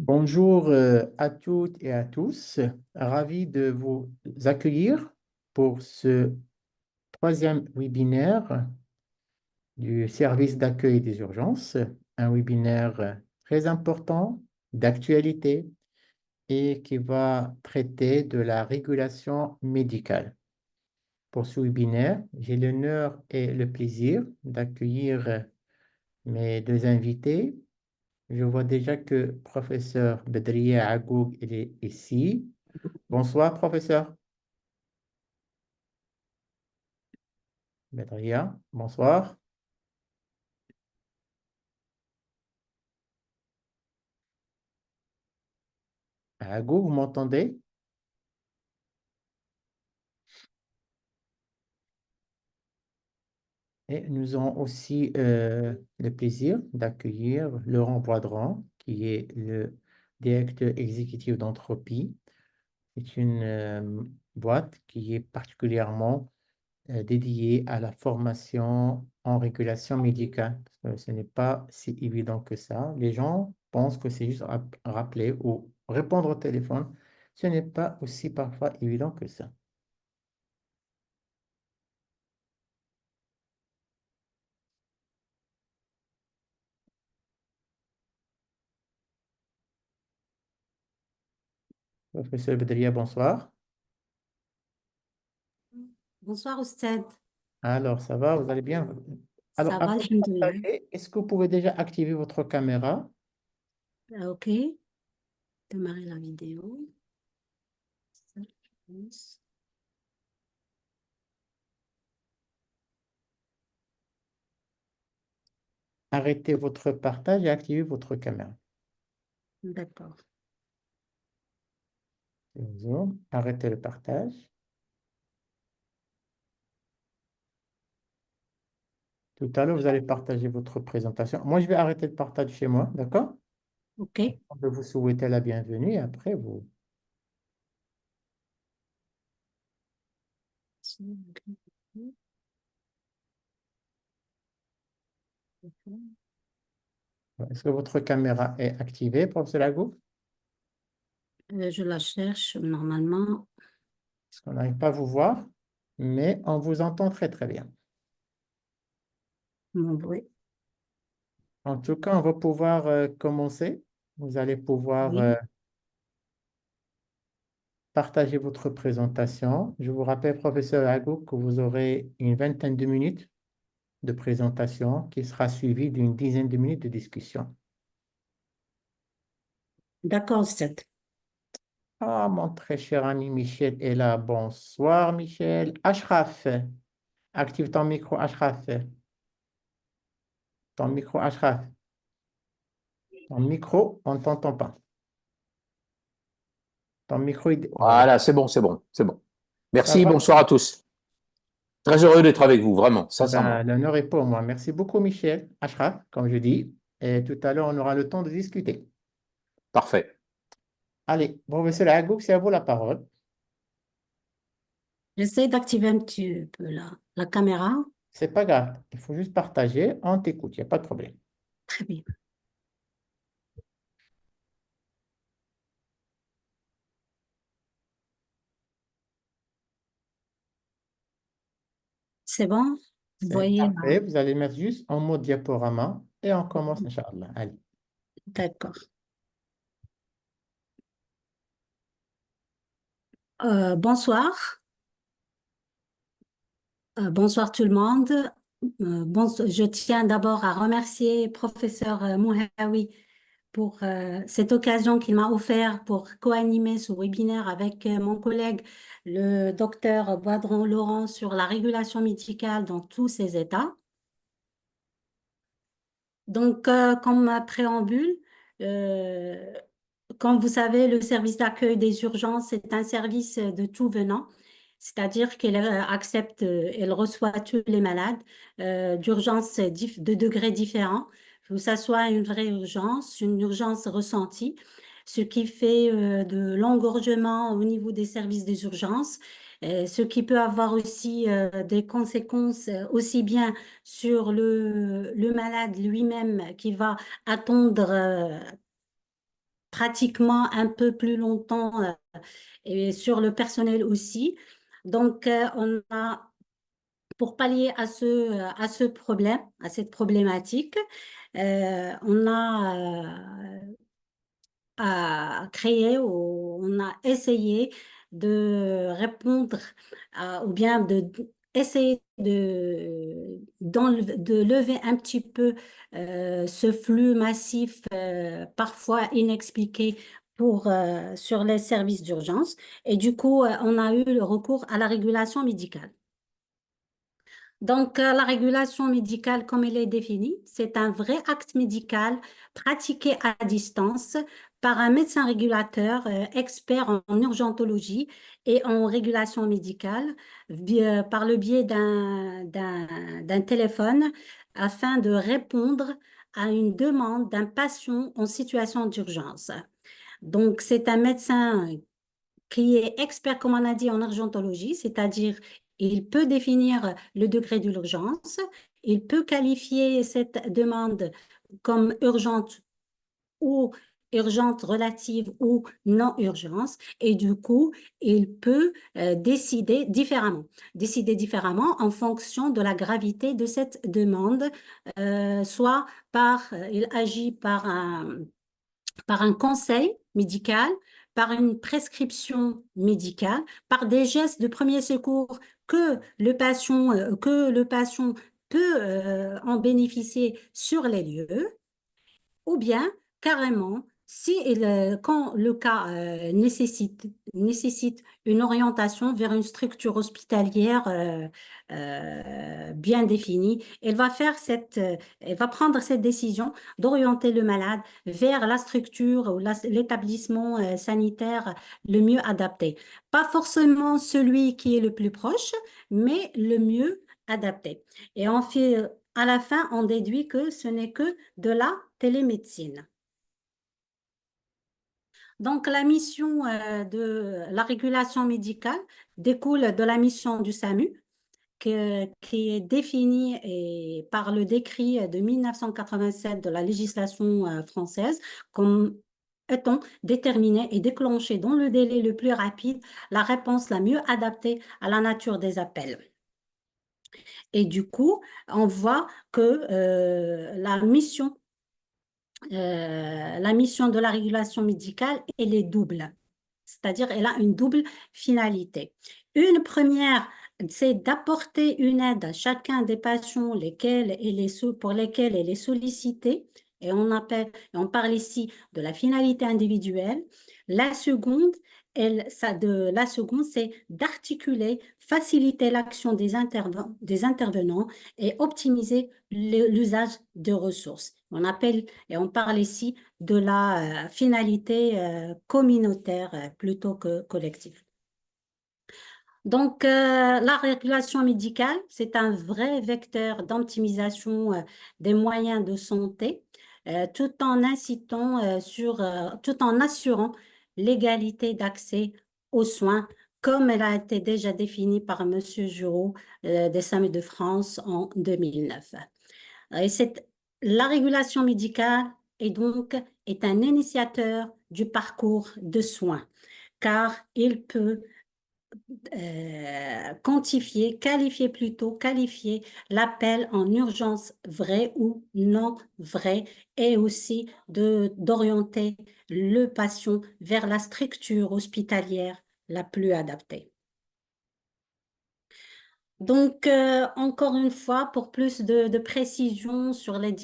Bonjour à toutes et à tous. Ravi de vous accueillir pour ce troisième webinaire du service d'accueil des urgences, un webinaire très important, d'actualité et qui va traiter de la régulation médicale. Pour ce webinaire, j'ai l'honneur et le plaisir d'accueillir mes deux invités. Je vois déjà que professeur Bedriya Agoug il est ici. Bonsoir, professeur Bedriya. Bonsoir. Agoug, vous m'entendez? Et nous avons aussi le plaisir d'accueillir Laurent Boidron, qui est le directeur exécutif d'Entropie. C'est une boîte qui est particulièrement dédiée à la formation en régulation médicale. Parce que ce n'est pas si évident que ça. Les gens pensent que c'est juste rappeler ou répondre au téléphone. Ce n'est pas aussi parfois évident que ça. Professeur Bedria, bonsoir. Bonsoir, Oustad. Alors, ça va, vous allez bien? Alors, Ça va, avant de alhamdoulilah. partager, est-ce que vous pouvez déjà activer votre caméra? Ok, démarrer la vidéo. Ça, je pense. Arrêtez votre partage et activez votre caméra. D'accord. Zoom. Arrêtez le partage. Tout à l'heure, vous allez partager votre présentation. Moi, je vais arrêter le partage chez moi, d'accord? Ok. Je vais vous souhaiter la bienvenue et après, vous... Est-ce que votre caméra est activée, professeur Lagou? Je la cherche normalement. Parce qu'on n'arrive pas à vous voir, mais on vous entend très, très bien. Mon bruit. En tout cas, on va pouvoir commencer. Vous allez pouvoir Oui. partager votre présentation. Je vous rappelle, professeur Lagou, que vous aurez une vingtaine de minutes de présentation qui sera suivie d'une dizaine de minutes de discussion. D'accord, Oustad. Ah, mon très cher ami Michel est là. Bonsoir, Michel. Ashraf, active ton micro, Ashraf. Ton micro, Ashraf. Ton micro, on ne t'entend pas. Ton micro, voilà. Voilà, c'est bon, c'est bon, c'est bon. Ça Merci, va? bonsoir à tous. Très heureux d'être avec vous, vraiment, Ben, sincèrement. l'honneur est pour moi. Merci beaucoup, Michel. Ashraf, comme je dis. Et tout à l'heure, on aura le temps de discuter. Parfait. Allez, professeur Agouk, c'est à vous la parole. J'essaie d'activer un petit peu la caméra. C'est pas grave. Il faut juste partager. On t'écoute. Il n'y a pas de problème. Très bien. C'est bon? Vous C'est voyez parfait. là. Vous allez mettre juste en mode diaporama et on commence, Inch'Allah. Allez. D'accord. Bonsoir. Bonsoir tout le monde. Je tiens d'abord à remercier professeur Mouhawi pour cette occasion qu'il m'a offert pour co-animer ce webinaire avec mon collègue, le docteur Boidron Laurent, sur la régulation médicale dans tous ses états. Donc, comme préambule, euh, comme vous savez, le service d'accueil des urgences est un service de tout venant, c'est-à-dire qu'elle accepte, elle reçoit tous les malades d'urgence de degrés différents, que ça soit une vraie urgence, une urgence ressentie, ce qui fait de l'engorgement au niveau des services des urgences, ce qui peut avoir aussi des conséquences aussi bien sur le malade lui-même qui va attendre pratiquement un peu plus longtemps et sur le personnel aussi. Donc, on a, pour pallier à ce problème, à cette problématique, on a créé ou on a essayé de répondre ou bien essayer de lever un petit peu ce flux massif, parfois inexpliqué sur les services d'urgence. Et du coup, on a eu le recours à la régulation médicale. Donc, la régulation médicale, comme elle est définie, c'est un vrai acte médical pratiqué à distance par un médecin régulateur expert en urgentologie et en régulation médicale par le biais d'un téléphone afin de répondre à une demande d'un patient en situation d'urgence. Donc, c'est un médecin qui est expert, comme on a dit, en urgentologie, c'est-à-dire il peut définir le degré de l'urgence, il peut qualifier cette demande comme urgente ou urgente relative ou non urgence, et du coup, il peut décider différemment en fonction de la gravité de cette demande, soit il agit par un conseil médical, par une prescription médicale, par des gestes de premier secours que le patient peut en bénéficier sur les lieux, ou bien carrément, quand le cas nécessite une orientation vers une structure hospitalière bien définie, elle va prendre cette décision d'orienter le malade vers la structure ou l'établissement sanitaire le mieux adapté. Pas forcément celui qui est le plus proche, mais le mieux adapté. Et à la fin, on déduit que ce n'est que de la télémédecine. Donc, la mission de la régulation médicale découle de la mission du SAMU, qui est définie par le décret de 1987 de la législation française comme étant déterminée et déclencher dans le délai le plus rapide la réponse la mieux adaptée à la nature des appels. Et du coup, on voit que la mission de la régulation médicale, elle est double. C'est-à-dire, elle a une double finalité. Une première, c'est d'apporter une aide à chacun des patients pour lesquels elle est sollicitée. Et on parle ici de la finalité individuelle. La seconde, c'est d'articuler, faciliter l'action des intervenants et optimiser l'usage de ressources. On parle ici de la finalité communautaire plutôt que collective. Donc, la régulation médicale, c'est un vrai vecteur d'optimisation des moyens de santé, tout en tout en assurant l'égalité d'accès aux soins, comme elle a été déjà définie par M. Giraud des SAMU de France en 2009. Et la régulation médicale est un initiateur du parcours de soins, car il peut qualifier l'appel en urgence vrai ou non vrai et aussi d'orienter le patient vers la structure hospitalière la plus adaptée. Donc, encore une fois, pour plus de précision sur les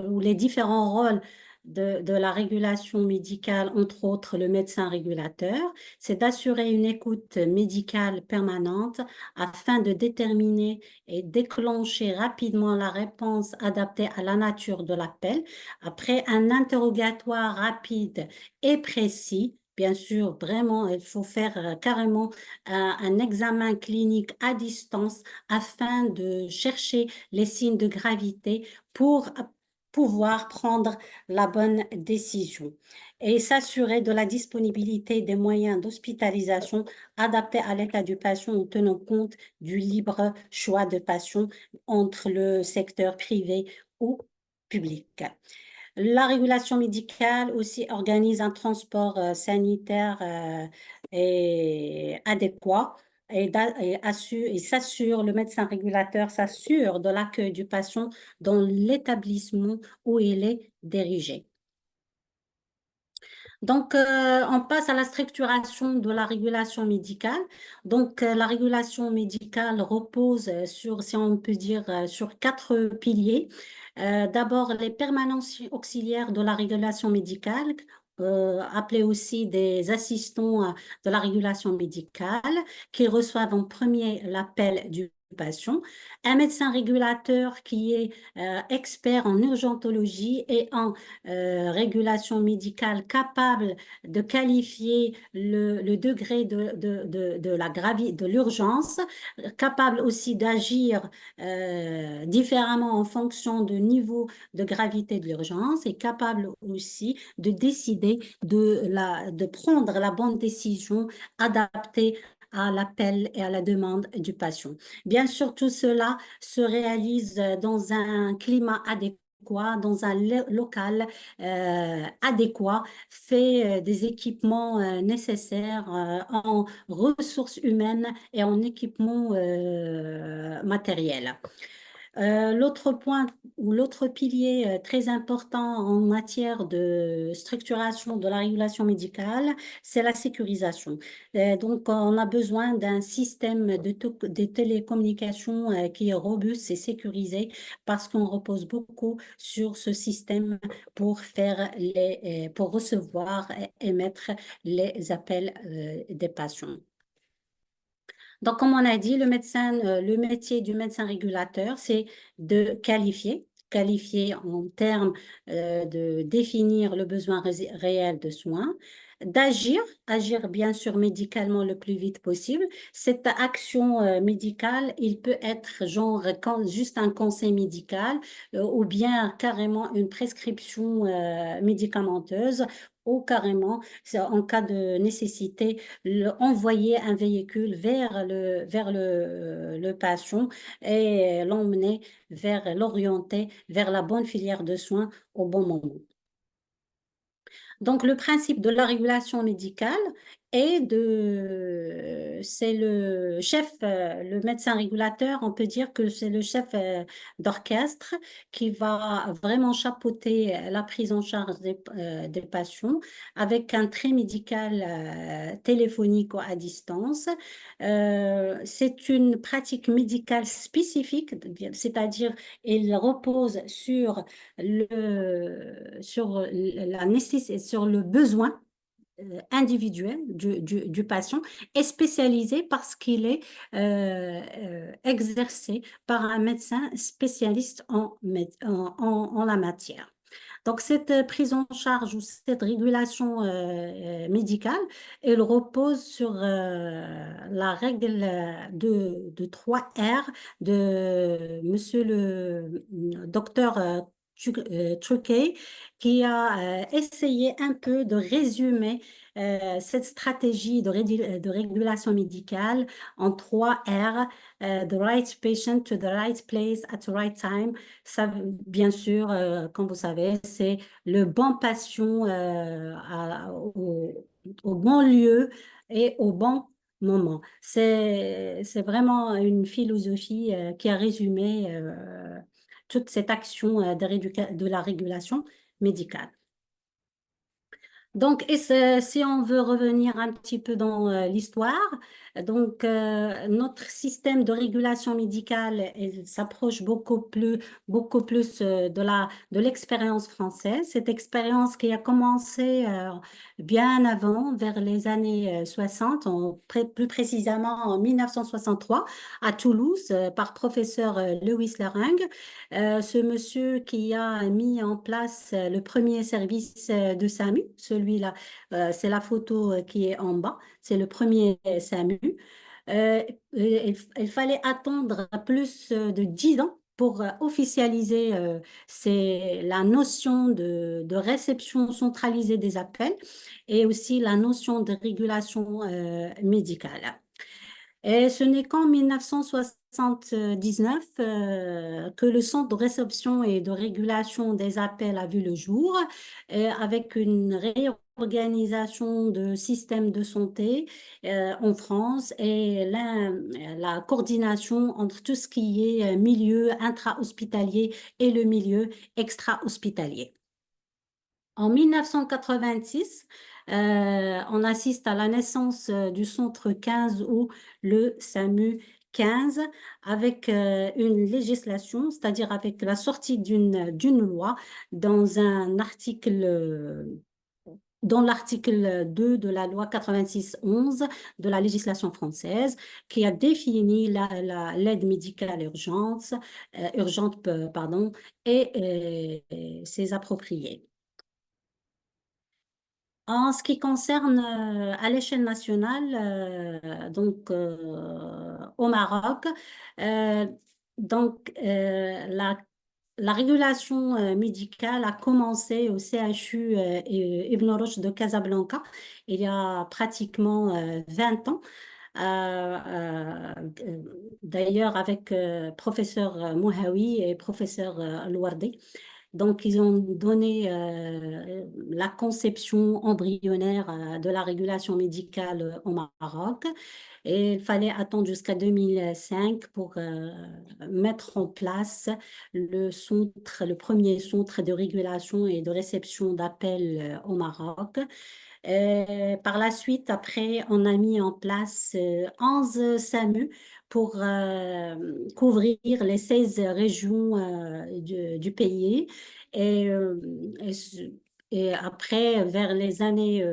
ou les différents rôles de la régulation médicale, entre autres le médecin régulateur, c'est d'assurer une écoute médicale permanente afin de déterminer et déclencher rapidement la réponse adaptée à la nature de l'appel après un interrogatoire rapide et précis. Bien sûr, vraiment, il faut faire carrément un examen clinique à distance afin de chercher les signes de gravité pour pouvoir prendre la bonne décision et s'assurer de la disponibilité des moyens d'hospitalisation adaptés à l'état du patient en tenant compte du libre choix de patient entre le secteur privé ou public. La régulation médicale aussi organise un transport sanitaire et adéquat et s'assure, le médecin régulateur s'assure de l'accueil du patient dans l'établissement où il est dirigé. Donc, on passe à la structuration de la régulation médicale. Donc, la régulation médicale repose sur, si on peut dire, sur quatre piliers. D'abord, les permanences auxiliaires de la régulation médicale, appelées aussi des assistants de la régulation médicale, qui reçoivent en premier l'appel du patient. Un médecin régulateur qui est expert en urgentologie et en régulation médicale capable de qualifier le degré de l'urgence, capable aussi d'agir différemment en fonction du niveau de gravité de l'urgence et capable aussi de décider de prendre la bonne décision adaptée à l'appel et à la demande du patient. Bien sûr, tout cela se réalise dans un climat adéquat, dans un local adéquat, fait des équipements nécessaires en ressources humaines et en équipements matériels. L'autre point ou l'autre pilier très important en matière de structuration de la régulation médicale, c'est la sécurisation. Donc, on a besoin d'un système de télécommunication qui est robuste et sécurisé parce qu'on repose beaucoup sur ce système pour pour recevoir et émettre les appels des patients. Donc, comme on a dit, le métier du médecin régulateur, c'est de qualifier en termes de définir le besoin réel de soins, agir bien sûr médicalement le plus vite possible. Cette action médicale, il peut être genre juste un conseil médical ou bien carrément une prescription médicamenteuse ou carrément, en cas de nécessité, envoyer un véhicule vers le patient et l'orienter vers la bonne filière de soins au bon moment. Donc, le principe de la régulation médicale c'est le chef, le médecin régulateur, on peut dire que c'est le chef d'orchestre qui va vraiment chapeauter la prise en charge des patients avec un trait médical téléphonique ou à distance. C'est une pratique médicale spécifique, c'est-à-dire il repose sur sur le besoin individuel du patient est spécialisé parce qu'il est exercé par un médecin spécialiste en la matière. Donc, cette prise en charge ou cette régulation médicale, elle repose sur la règle de 3 R de monsieur le docteur Truquet, qui a essayé un peu de résumer cette stratégie de régulation médicale en 3 R, the right patient to the right place at the right time. Ça, bien sûr, comme vous savez, c'est le bon patient au bon lieu et au bon moment. C'est vraiment une philosophie qui a résumé toute cette action de la régulation médicale. Donc, si on veut revenir un petit peu dans l'histoire, donc notre système de régulation médicale il s'approche beaucoup plus de l'expérience française. Cette expérience qui a commencé bien avant, vers les années 60, plus précisément en 1963, à Toulouse, par professeur Lewis Leringue. Ce monsieur qui a mis en place le premier service de SAMU, celui-là, c'est la photo qui est en bas, c'est le premier SAMU. Il fallait attendre plus de 10 ans pour officialiser la notion de réception centralisée des appels et aussi la notion de régulation médicale. Et ce n'est qu'en 1979 que le Centre de réception et de régulation des appels a vu le jour, avec une réorganisation de système de santé en France et la coordination entre tout ce qui est milieu intra-hospitalier et le milieu extra-hospitalier. En 1986, on assiste à la naissance du centre 15 ou le SAMU 15 avec une législation, c'est-à-dire avec la sortie d'une loi dans un article, dans l'article 2 de la loi 86-11 de la législation française qui a défini l'aide médicale urgente, pardon, et ses appropriés. En ce qui concerne à l'échelle nationale, au Maroc, euh, la régulation médicale a commencé au CHU Ibn Rushd de Casablanca il y a pratiquement 20 ans. D'ailleurs avec professeur Mouhawi et professeur Al-Wardi. Donc, ils ont donné la conception embryonnaire de la régulation médicale au Maroc. Et il fallait attendre jusqu'à 2005 pour mettre en place le premier centre de régulation et de réception d'appels au Maroc. Par la suite, après, on a mis en place 11 SAMU pour couvrir les 16 régions du pays. Et, euh, et, ce- et après, les années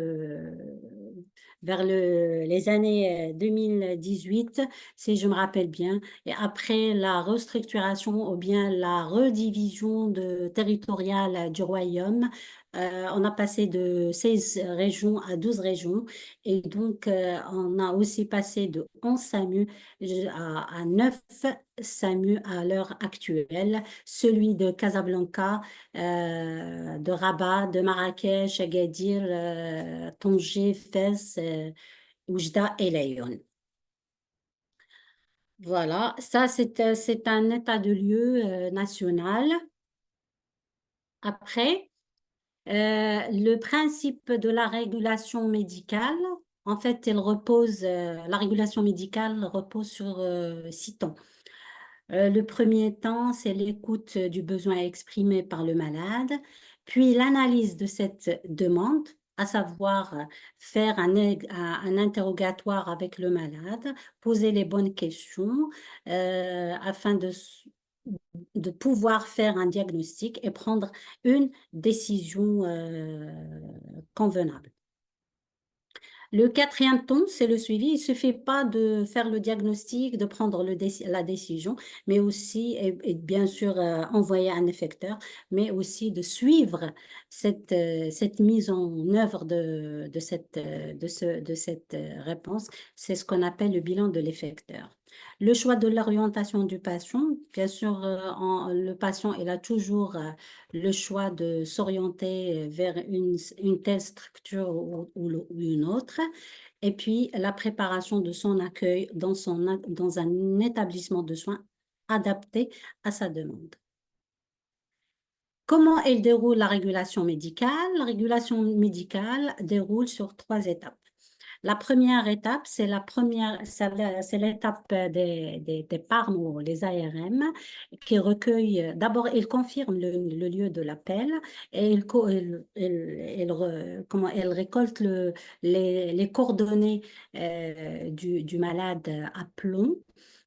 2018, si je me rappelle bien, et après la restructuration ou bien la redivision territoriale du royaume, on a passé de 16 régions à 12 régions et donc on a aussi passé de 11 SAMU à 9 SAMU à l'heure actuelle, celui de Casablanca, de Rabat, de Marrakech, Agadir, Tanger, Fès, Oujda et Laayoune. Voilà, ça c'est un état de lieu national. Après, le principe de la régulation médicale, en fait, la régulation médicale repose sur 6 temps. Le premier temps, c'est l'écoute du besoin exprimé par le malade, puis l'analyse de cette demande, à savoir faire un interrogatoire avec le malade, poser les bonnes questions afin de pouvoir faire un diagnostic et prendre une décision convenable. Le quatrième temps, c'est le suivi. Il ne suffit pas de faire le diagnostic, de prendre la décision, mais aussi, et bien sûr, envoyer un effecteur, mais aussi de suivre cette mise en œuvre de cette réponse. C'est ce qu'on appelle le bilan de l'effecteur. Le choix de l'orientation du patient, bien sûr, le patient, il a toujours le choix de s'orienter vers une telle structure ou une autre. Et puis, la préparation de son accueil dans un établissement de soins adapté à sa demande. Comment elle déroule la régulation médicale? La régulation médicale déroule sur 3 étapes. La première étape, c'est l'étape des PARM ou les ARM qui recueillent, d'abord, ils confirment le lieu de l'appel et ils récoltent les coordonnées du malade à plomb.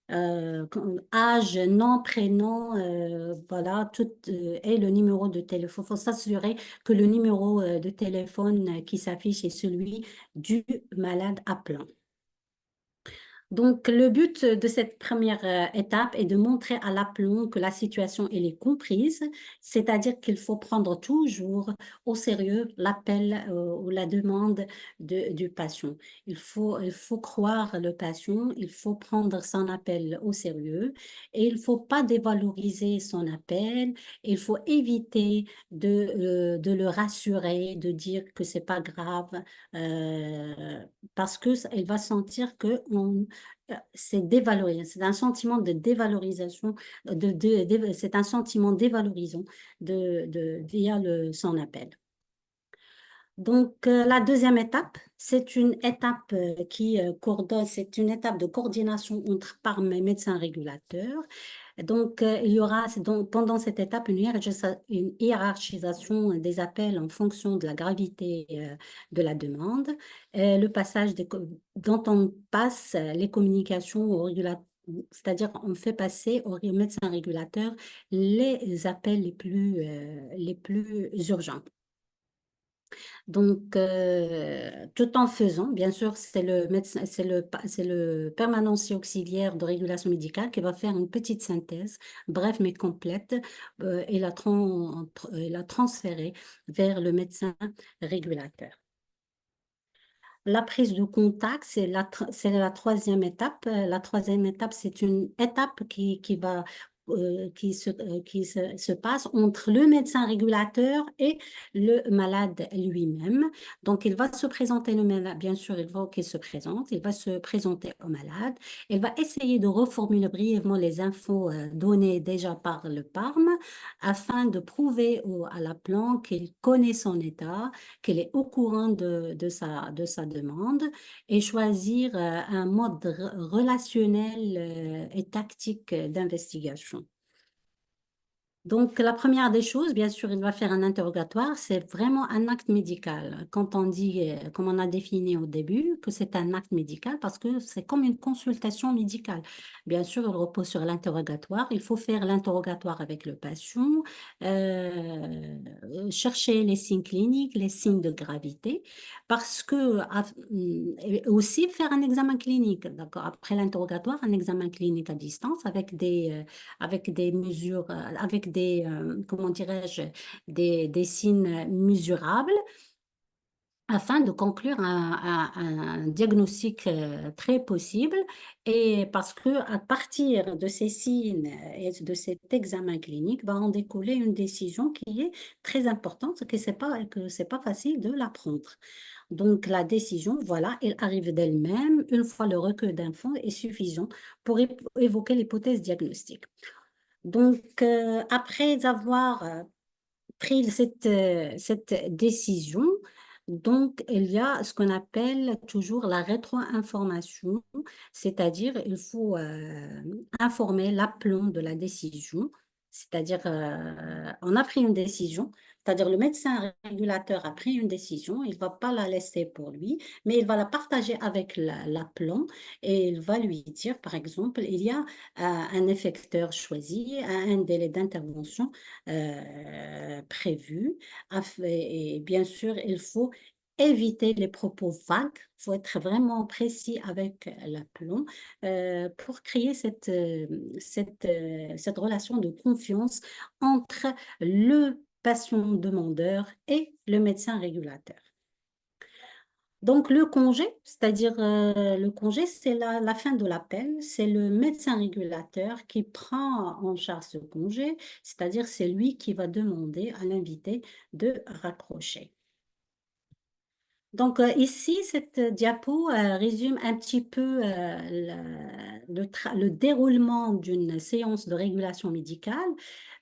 Âge, nom, prénom, voilà, tout, et le numéro de téléphone. Il faut s'assurer que le numéro de téléphone qui s'affiche est celui du malade appelant. Donc, le but de cette première étape est de montrer à l'appelant que la situation elle est comprise, c'est-à-dire qu'il faut prendre toujours au sérieux l'appel ou la demande du patient. Il faut croire le patient, il faut prendre son appel au sérieux et il ne faut pas dévaloriser son appel. Il faut éviter de le rassurer, de dire que c'est pas grave, parce que il va sentir que c'est dévalorisant, c'est un sentiment de dévalorisation, c'est un sentiment dévalorisant via son appel. Donc, la deuxième étape, c'est une étape c'est une étape de coordination entre PARM et médecins régulateurs. Donc, il y aura pendant cette étape une hiérarchisation des appels en fonction de la gravité de la demande, le passage dont on passe les communications aux régulateurs. C'est-à-dire, on fait passer aux médecins régulateurs les appels les plus urgents. Donc, tout en faisant, bien sûr, c'est le médecin, c'est le permanencier auxiliaire de régulation médicale qui va faire une petite synthèse, bref mais complète, et la transférer vers le médecin régulateur. La prise de contact, c'est la troisième étape. La troisième étape, c'est une étape qui se passe entre le médecin régulateur et le malade lui-même. Donc, il va se présenter, le malade, bien sûr, il faut qu'il se présente, il va se présenter au malade, il va essayer de reformuler brièvement les infos données déjà par le PARM afin de prouver à l'appelant qu'il connaît son état, qu'il est au courant de sa demande et choisir un mode relationnel et tactique d'investigation. Donc, la première des choses, bien sûr, il va faire un interrogatoire. C'est vraiment un acte médical. Quand on dit, comme on a défini au début, que c'est un acte médical parce que c'est comme une consultation médicale. Bien sûr, il repose sur l'interrogatoire. Il faut faire l'interrogatoire avec le patient, chercher les signes cliniques, les signes de gravité, parce que et aussi faire un examen clinique. D'accord. Après l'interrogatoire, un examen clinique à distance avec des mesures, avec comment dirais-je, des signes mesurables afin de conclure un diagnostic très possible. Et parce que à partir de ces signes et de cet examen clinique, va en découler une décision qui est très importante, que c'est pas facile de la prendre. Donc, la décision, voilà, elle arrive d'elle-même une fois le recueil d'infos est suffisant pour évoquer l'hypothèse diagnostique. Donc, après avoir pris cette décision, donc il y a ce qu'on appelle toujours la rétro-information, c'est-à-dire il faut informer l'appelant de la décision, c'est-à-dire on a pris une décision, c'est-à-dire le médecin régulateur a pris une décision, il ne va pas la laisser pour lui, mais il va la partager avec l'appelant et il va lui dire, par exemple, il y a un effecteur choisi, un délai d'intervention prévu. Et bien sûr, il faut éviter les propos vagues. Il faut être vraiment précis avec l'appelant pour créer cette relation de confiance entre le patient demandeur et le médecin régulateur. Donc, le congé, c'est-à-dire le congé, c'est la fin de l'appel. C'est le médecin régulateur qui prend en charge ce congé, c'est-à-dire c'est lui qui va demander à l'invité de raccrocher. Donc, ici, cette diapo résume un petit peu le déroulement d'une séance de régulation médicale.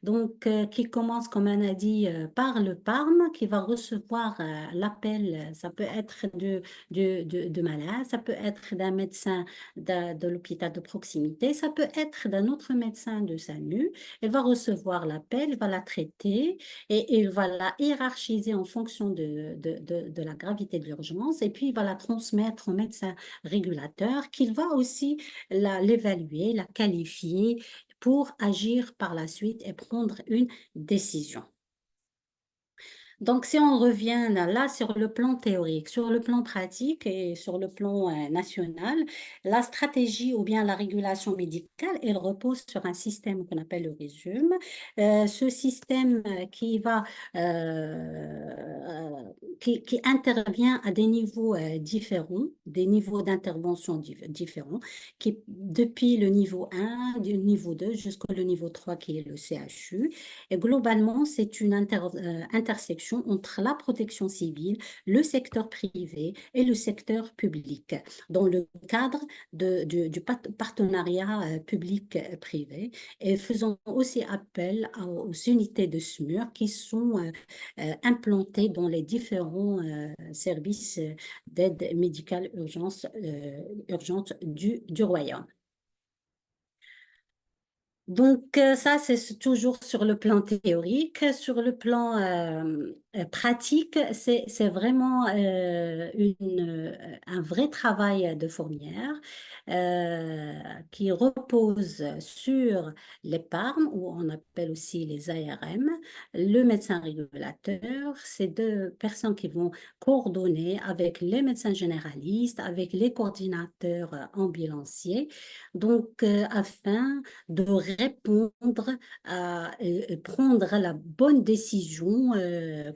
Donc, qui commence, comme on a dit, par le PARM, qui va recevoir l'appel. Ça peut être de malade, ça peut être d'un médecin de l'hôpital de proximité, ça peut être d'un autre médecin de SAMU. Il va recevoir l'appel, il va la traiter et il va la hiérarchiser en fonction de la gravité de l'urgence et puis il va la transmettre au médecin régulateur qui va aussi l'évaluer, la qualifier pour agir par la suite et prendre une décision. Donc, si on revient là sur le plan théorique, sur le plan pratique et sur le plan national, la stratégie ou bien la régulation médicale, elle repose sur un système qu'on appelle le régime. Ce système qui intervient à des niveaux différents, des niveaux d'intervention différents, qui depuis le niveau 1, du niveau 2 jusqu'au niveau 3 qui est le CHU. Et globalement, c'est une intersection protection entre la protection civile, le secteur privé et le secteur public, dans le cadre du partenariat public-privé, et faisant aussi appel aux unités de SMUR qui sont implantées dans les différents services d'aide médicale urgente du Royaume. Donc, ça, c'est toujours sur le plan théorique. Sur le plan pratique, c'est vraiment un vrai travail de fourmière qui repose sur l'épargne, ou on appelle aussi les ARM, le médecin régulateur. C'est deux personnes qui vont coordonner avec les médecins généralistes, avec les coordinateurs ambulanciers, donc afin de répondre et prendre la bonne décision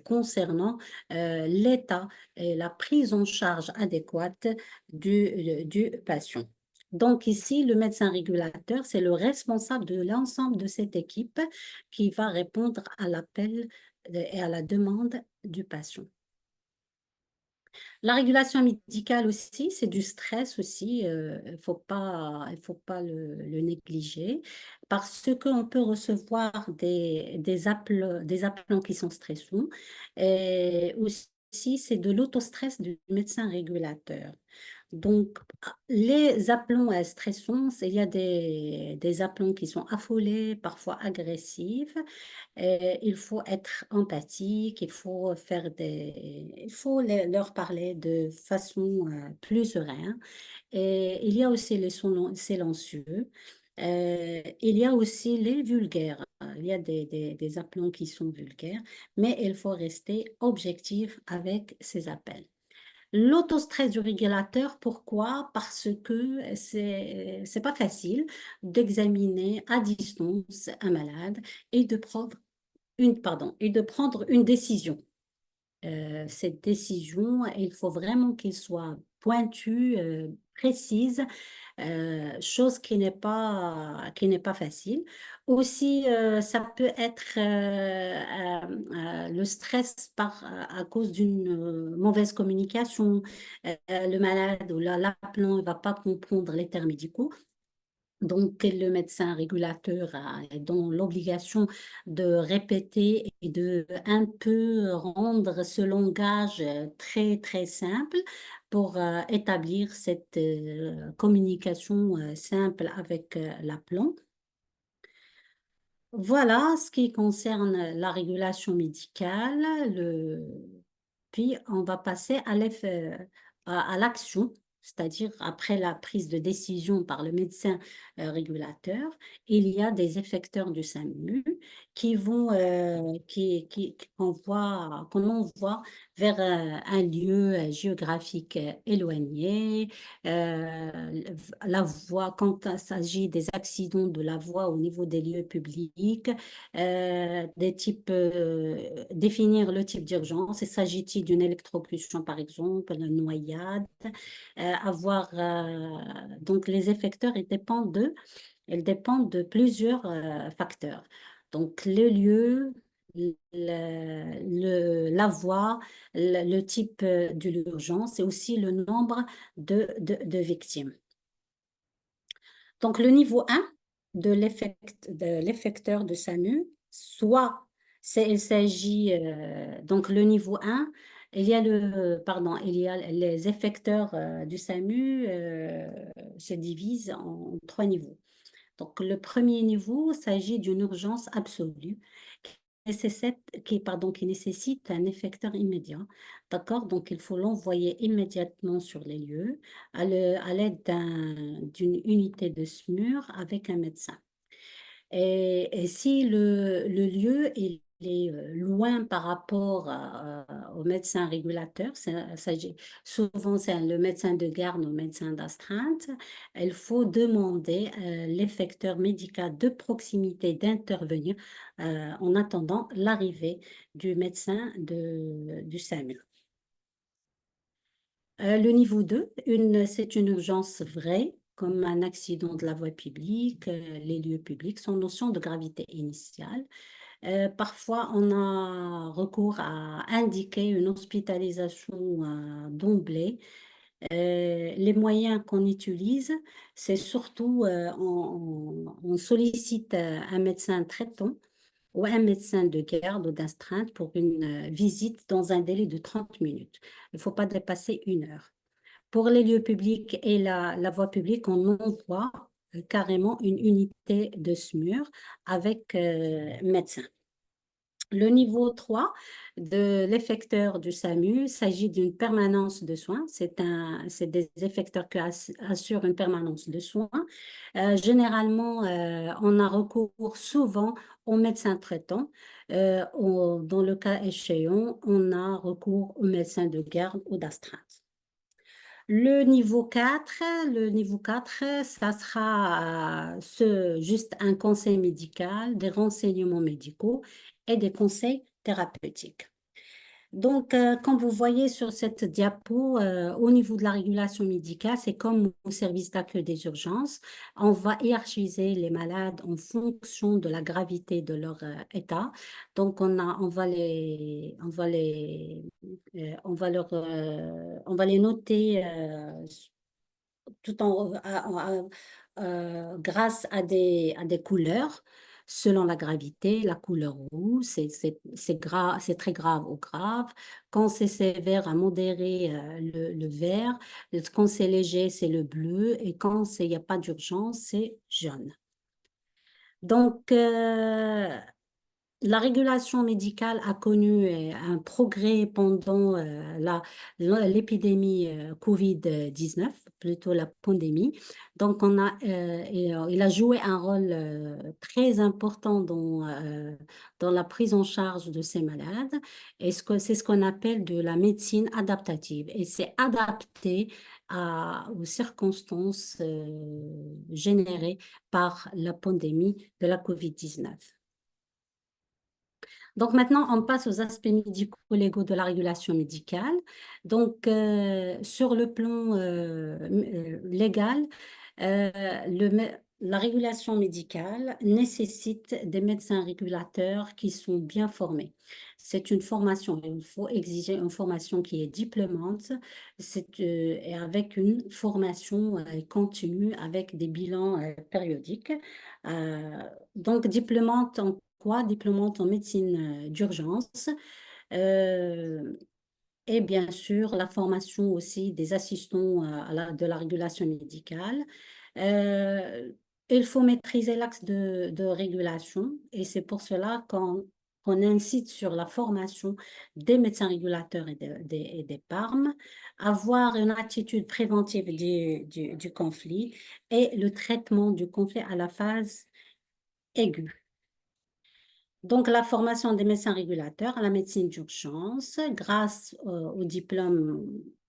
concernant l'état et la prise en charge adéquate du patient. Donc ici, le médecin régulateur, c'est le responsable de l'ensemble de cette équipe qui va répondre à l'appel et à la demande du patient. La régulation médicale aussi, c'est du stress aussi, il faut pas le négliger, parce qu'on peut recevoir des appels qui sont stressants, et aussi c'est de l'autostress du médecin régulateur. Donc, les appelons stressants, il y a des appelons qui sont affolés, parfois agressifs. Il faut être empathique, il faut leur parler de façon plus sereine. Et il y a aussi les silencieux. Il y a aussi les vulgaires. Il y a des appelons qui sont vulgaires, mais il faut rester objectif avec ces appels. L'autostress du régulateur, pourquoi? Parce que c'est pas facile d'examiner à distance un malade et de prendre une décision. Cette décision, il faut vraiment qu'elle soit pointue, précise, chose qui n'est pas facile. Aussi, ça peut être le stress à cause d'une mauvaise communication. Le malade ou l'appelant ne va pas comprendre les termes médicaux. Donc, le médecin régulateur est dans l'obligation de répéter et de un peu rendre ce langage très, très simple pour établir cette communication simple avec l'appelant. Voilà ce qui concerne la régulation médicale. Puis, on va passer à l'action, c'est-à-dire après la prise de décision par le médecin régulateur, il y a des effecteurs du SAMU qu'on envoie vers un lieu géographique éloigné. La voie, quand il s'agit des accidents de la voie au niveau des lieux publics, définir le type d'urgence. S'agit-il d'une électrocution, par exemple, une noyade? Donc, les effecteurs, ils dépendent de plusieurs facteurs. Donc, le lieu, la voie, le type de l'urgence et aussi le nombre de victimes. Donc, le niveau 1 de l'effecteur de SAMU, soit il s'agit, donc le niveau 1, il y a les effecteurs du SAMU se divisent en 3 niveaux. Donc, le premier niveau s'agit d'une urgence absolue qui nécessite un effecteur immédiat. D'accord? Donc, il faut l'envoyer immédiatement sur les lieux à l'aide d'une unité de SMUR avec un médecin. Et si le lieu est loin par rapport au médecin régulateur, souvent c'est le médecin de garde ou le médecin d'astreinte, il faut demander l'effecteur médical de proximité d'intervenir en attendant l'arrivée du médecin du SAMU. Le niveau 2, c'est une urgence vraie, comme un accident de la voie publique, les lieux publics, sans notion de gravité initiale. Parfois, on a recours à indiquer une hospitalisation d'emblée. Les moyens qu'on utilise, c'est surtout on sollicite un médecin traitant ou un médecin de garde ou d'astreinte pour une visite dans un délai de 30 minutes. Il ne faut pas dépasser 1 heure. Pour les lieux publics et la voie publique, on emploie carrément une unité de SMUR avec médecin. Le niveau 3 de l'effecteur du SAMU s'agit d'une permanence de soins. C'est des effecteurs qui assurent une permanence de soins. Généralement, on a recours souvent au médecin traitant. Dans le cas échéant, on a recours au médecin de garde ou d'astreinte. Le niveau 4, ça sera juste un conseil médical, des renseignements médicaux et des conseils thérapeutiques. Donc, comme vous voyez sur cette diapo, au niveau de la régulation médicale, c'est comme au service d'accueil des urgences. On va hiérarchiser les malades en fonction de la gravité de leur état. Donc, on va les noter tout grâce à des couleurs selon la gravité. La couleur rouge, c'est très grave ou grave. Quand c'est sévère à modéré, le vert. Quand c'est léger, c'est le bleu. Et quand il n'y a pas d'urgence, c'est jaune. Donc, la régulation médicale a connu un progrès pendant l'épidémie Covid-19, plutôt la pandémie. Donc, il a joué un rôle très important dans la prise en charge de ces malades. Et c'est ce qu'on appelle de la médecine adaptative. Et c'est adapté aux circonstances générées par la pandémie de la Covid-19. Donc maintenant, on passe aux aspects médico-légaux de la régulation médicale. Donc, sur le plan légal, la régulation médicale nécessite des médecins régulateurs qui sont bien formés. C'est une formation, il faut exiger une formation qui est diplômante et avec une formation continue avec des bilans périodiques. Donc, diplômante en quoi? Diplômante en médecine d'urgence. Euh, et bien sûr, la formation aussi des assistants de la régulation médicale. Euh, il faut maîtriser l'axe de régulation et c'est pour cela qu'on incite sur la formation des médecins régulateurs et des PARM, avoir une attitude préventive du conflit et le traitement du conflit à la phase aiguë. Donc, la formation des médecins régulateurs à la médecine d'urgence grâce au diplôme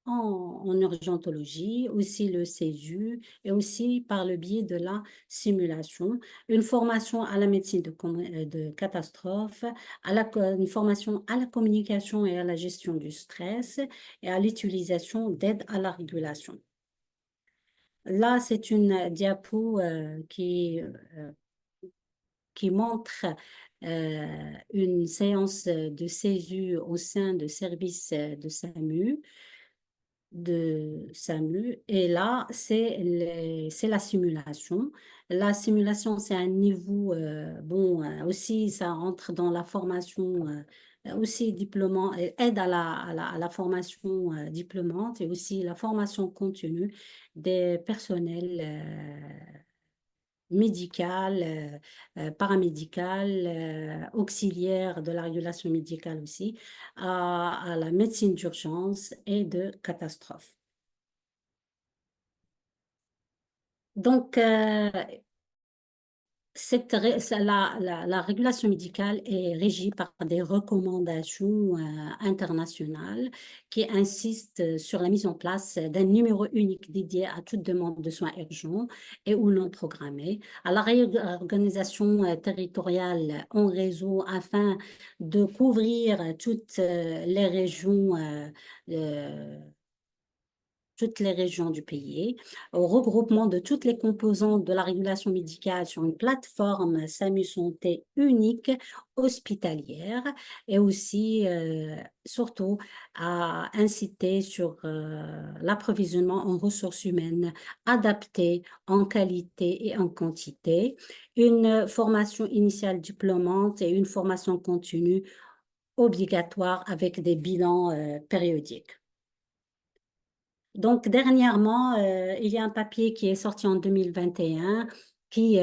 en urgentologie, aussi le CESU et aussi par le biais de la simulation, une formation à la médecine de catastrophe, une formation à la communication et à la gestion du stress et à l'utilisation d'aides à la régulation. Là, c'est une diapo qui montre une séance de CESU au sein de services de SAMU. Et là, c'est la simulation. La simulation, c'est un niveau, aussi, ça rentre dans la formation aussi diplômante, aide à la formation diplômante et aussi la formation continue des personnels médicale, paramédicale, auxiliaire de la régulation médicale aussi, à la médecine d'urgence et de catastrophe. Donc, la régulation médicale est régie par des recommandations internationales qui insistent sur la mise en place d'un numéro unique dédié à toute demande de soins urgents et ou non programmés, à la réorganisation territoriale en réseau afin de couvrir toutes les régions toutes les régions du pays, au regroupement de toutes les composantes de la régulation médicale sur une plateforme SAMU Santé unique hospitalière et aussi, surtout, à inciter sur l'approvisionnement en ressources humaines adaptées en qualité et en quantité, une formation initiale diplômante et une formation continue obligatoire avec des bilans périodiques. Donc, dernièrement, il y a un papier qui est sorti en 2021 qui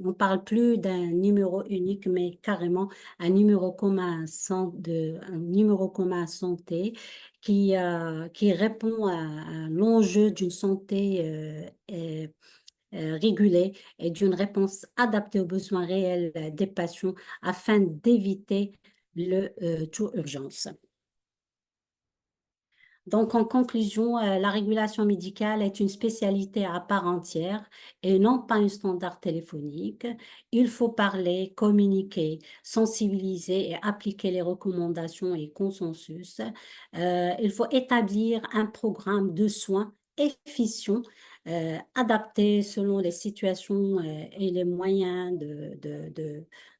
on parle plus d'un numéro unique, mais carrément un numéro commun un numéro commun santé qui répond à l'enjeu d'une santé régulée et d'une réponse adaptée aux besoins réels des patients afin d'éviter le tout urgence. Donc, en conclusion, la régulation médicale est une spécialité à part entière et non pas un standard téléphonique. Il faut parler, communiquer, sensibiliser et appliquer les recommandations et consensus. Il faut établir un programme de soins efficient, adapté selon les situations et les moyens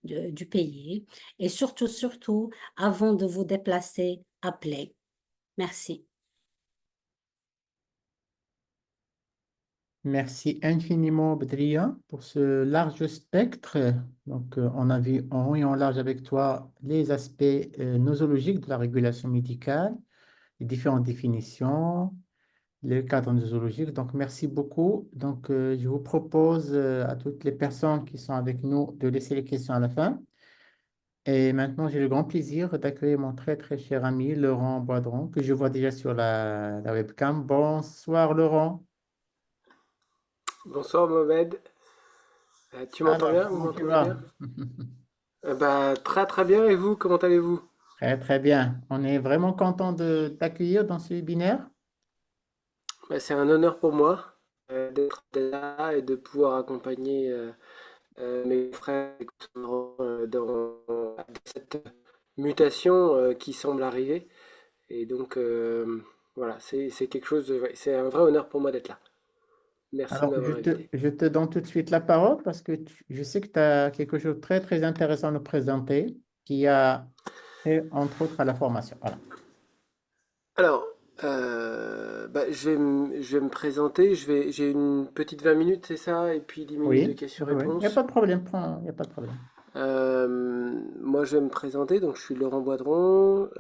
du pays. Et surtout, avant de vous déplacer, appelez. Merci. Merci infiniment, Bedria, pour ce large spectre. Donc, on a vu en haut et en large avec toi les aspects nosologiques de la régulation médicale, les différentes définitions, le cadre nosologique. Donc, merci beaucoup. Donc, je vous propose à toutes les personnes qui sont avec nous de laisser les questions à la fin. Et maintenant, j'ai le grand plaisir d'accueillir mon très, très cher ami Laurent Boidron, que je vois déjà sur la webcam. Bonsoir, Laurent. Bonsoir Mohamed. Tu m'entends Alors, bien? Vous comment tu m'entendez vas? bien? Très très bien. Et vous, comment allez-vous? Très, très bien. On est vraiment content de t'accueillir dans ce webinaire. C'est un honneur pour moi d'être là et de pouvoir accompagner mes frères et consorts, dans cette mutation qui semble arriver. Et donc voilà, c'est quelque chose ouais, c'est un vrai honneur pour moi d'être là. Merci de Alors, m'avoir invité. je te donne tout de suite la parole parce que je sais que tu as quelque chose de très, très intéressant à nous présenter qui a trait, entre autres, à la formation. Voilà. Alors, je vais me présenter. J'ai une petite 20 minutes, c'est ça? Et puis 10 minutes de Oui, oui, oui. Il n'y a pas questions-réponses. de problème. Il n'y a pas de problème. Moi, je vais me présenter. Donc, je suis Laurent Boidron.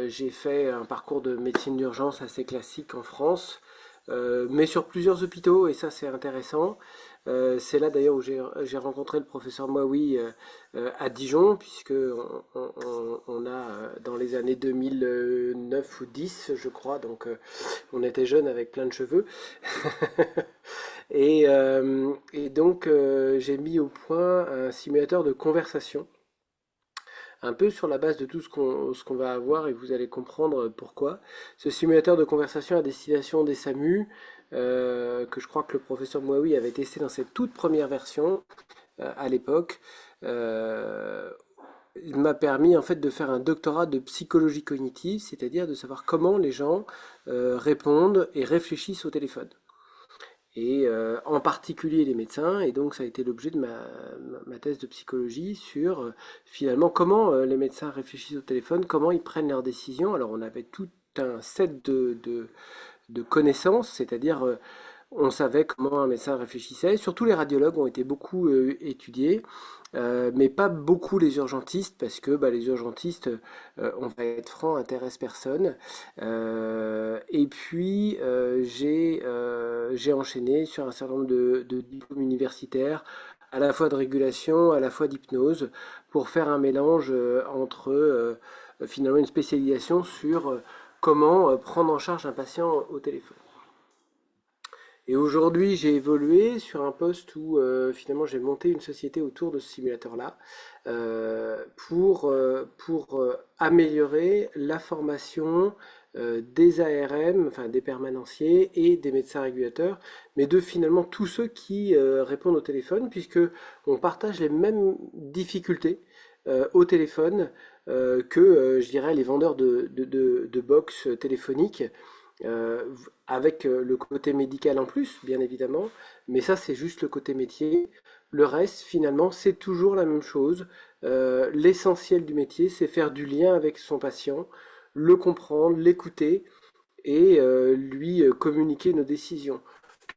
J'ai fait un parcours de médecine d'urgence assez classique en France, mais sur plusieurs hôpitaux, et ça, c'est intéressant. C'est là d'ailleurs où j'ai rencontré le professeur Moawi à Dijon, puisque on a dans les années 2009 ou 10, je crois, donc on était jeunes avec plein de cheveux. Et donc j'ai mis au point un simulateur de conversation, un peu sur la base de tout ce qu'on va avoir, et vous allez comprendre pourquoi. Ce simulateur de conversation à destination des SAMU, que je crois que le professeur Moawi avait testé dans cette toute première version à l'époque, euh, il m'a permis en fait de faire un doctorat de psychologie cognitive, c'est-à-dire de savoir comment les gens répondent et réfléchissent au téléphone. Et en particulier les médecins, et donc ça a été l'objet de ma thèse de psychologie sur finalement comment les médecins réfléchissent au téléphone, comment ils prennent leurs décisions. Alors on avait tout un set de connaissances, c'est-à-dire on savait comment un médecin réfléchissait. Surtout les radiologues ont été beaucoup étudiés, mais pas beaucoup les urgentistes, parce que les urgentistes, on va être franc, intéressent personne. Et puis j'ai enchaîné sur un certain nombre de diplômes universitaires, à la fois de régulation, à la fois d'hypnose, pour faire un mélange entre finalement une spécialisation sur comment prendre en charge un patient au téléphone. Et aujourd'hui, j'ai évolué sur un poste où finalement j'ai monté une société autour de ce simulateur-là pour améliorer la formation des ARM, enfin des permanenciers et des médecins régulateurs, mais de finalement tous ceux qui répondent au téléphone, puisque on partage les mêmes difficultés au téléphone que, je dirais, les vendeurs de box téléphoniques. avec le côté médical en plus, bien évidemment, mais ça c'est juste le côté métier. Le reste, finalement, c'est toujours la même chose. L'essentiel du métier, c'est faire du lien avec son patient, le comprendre, l'écouter et lui communiquer nos décisions.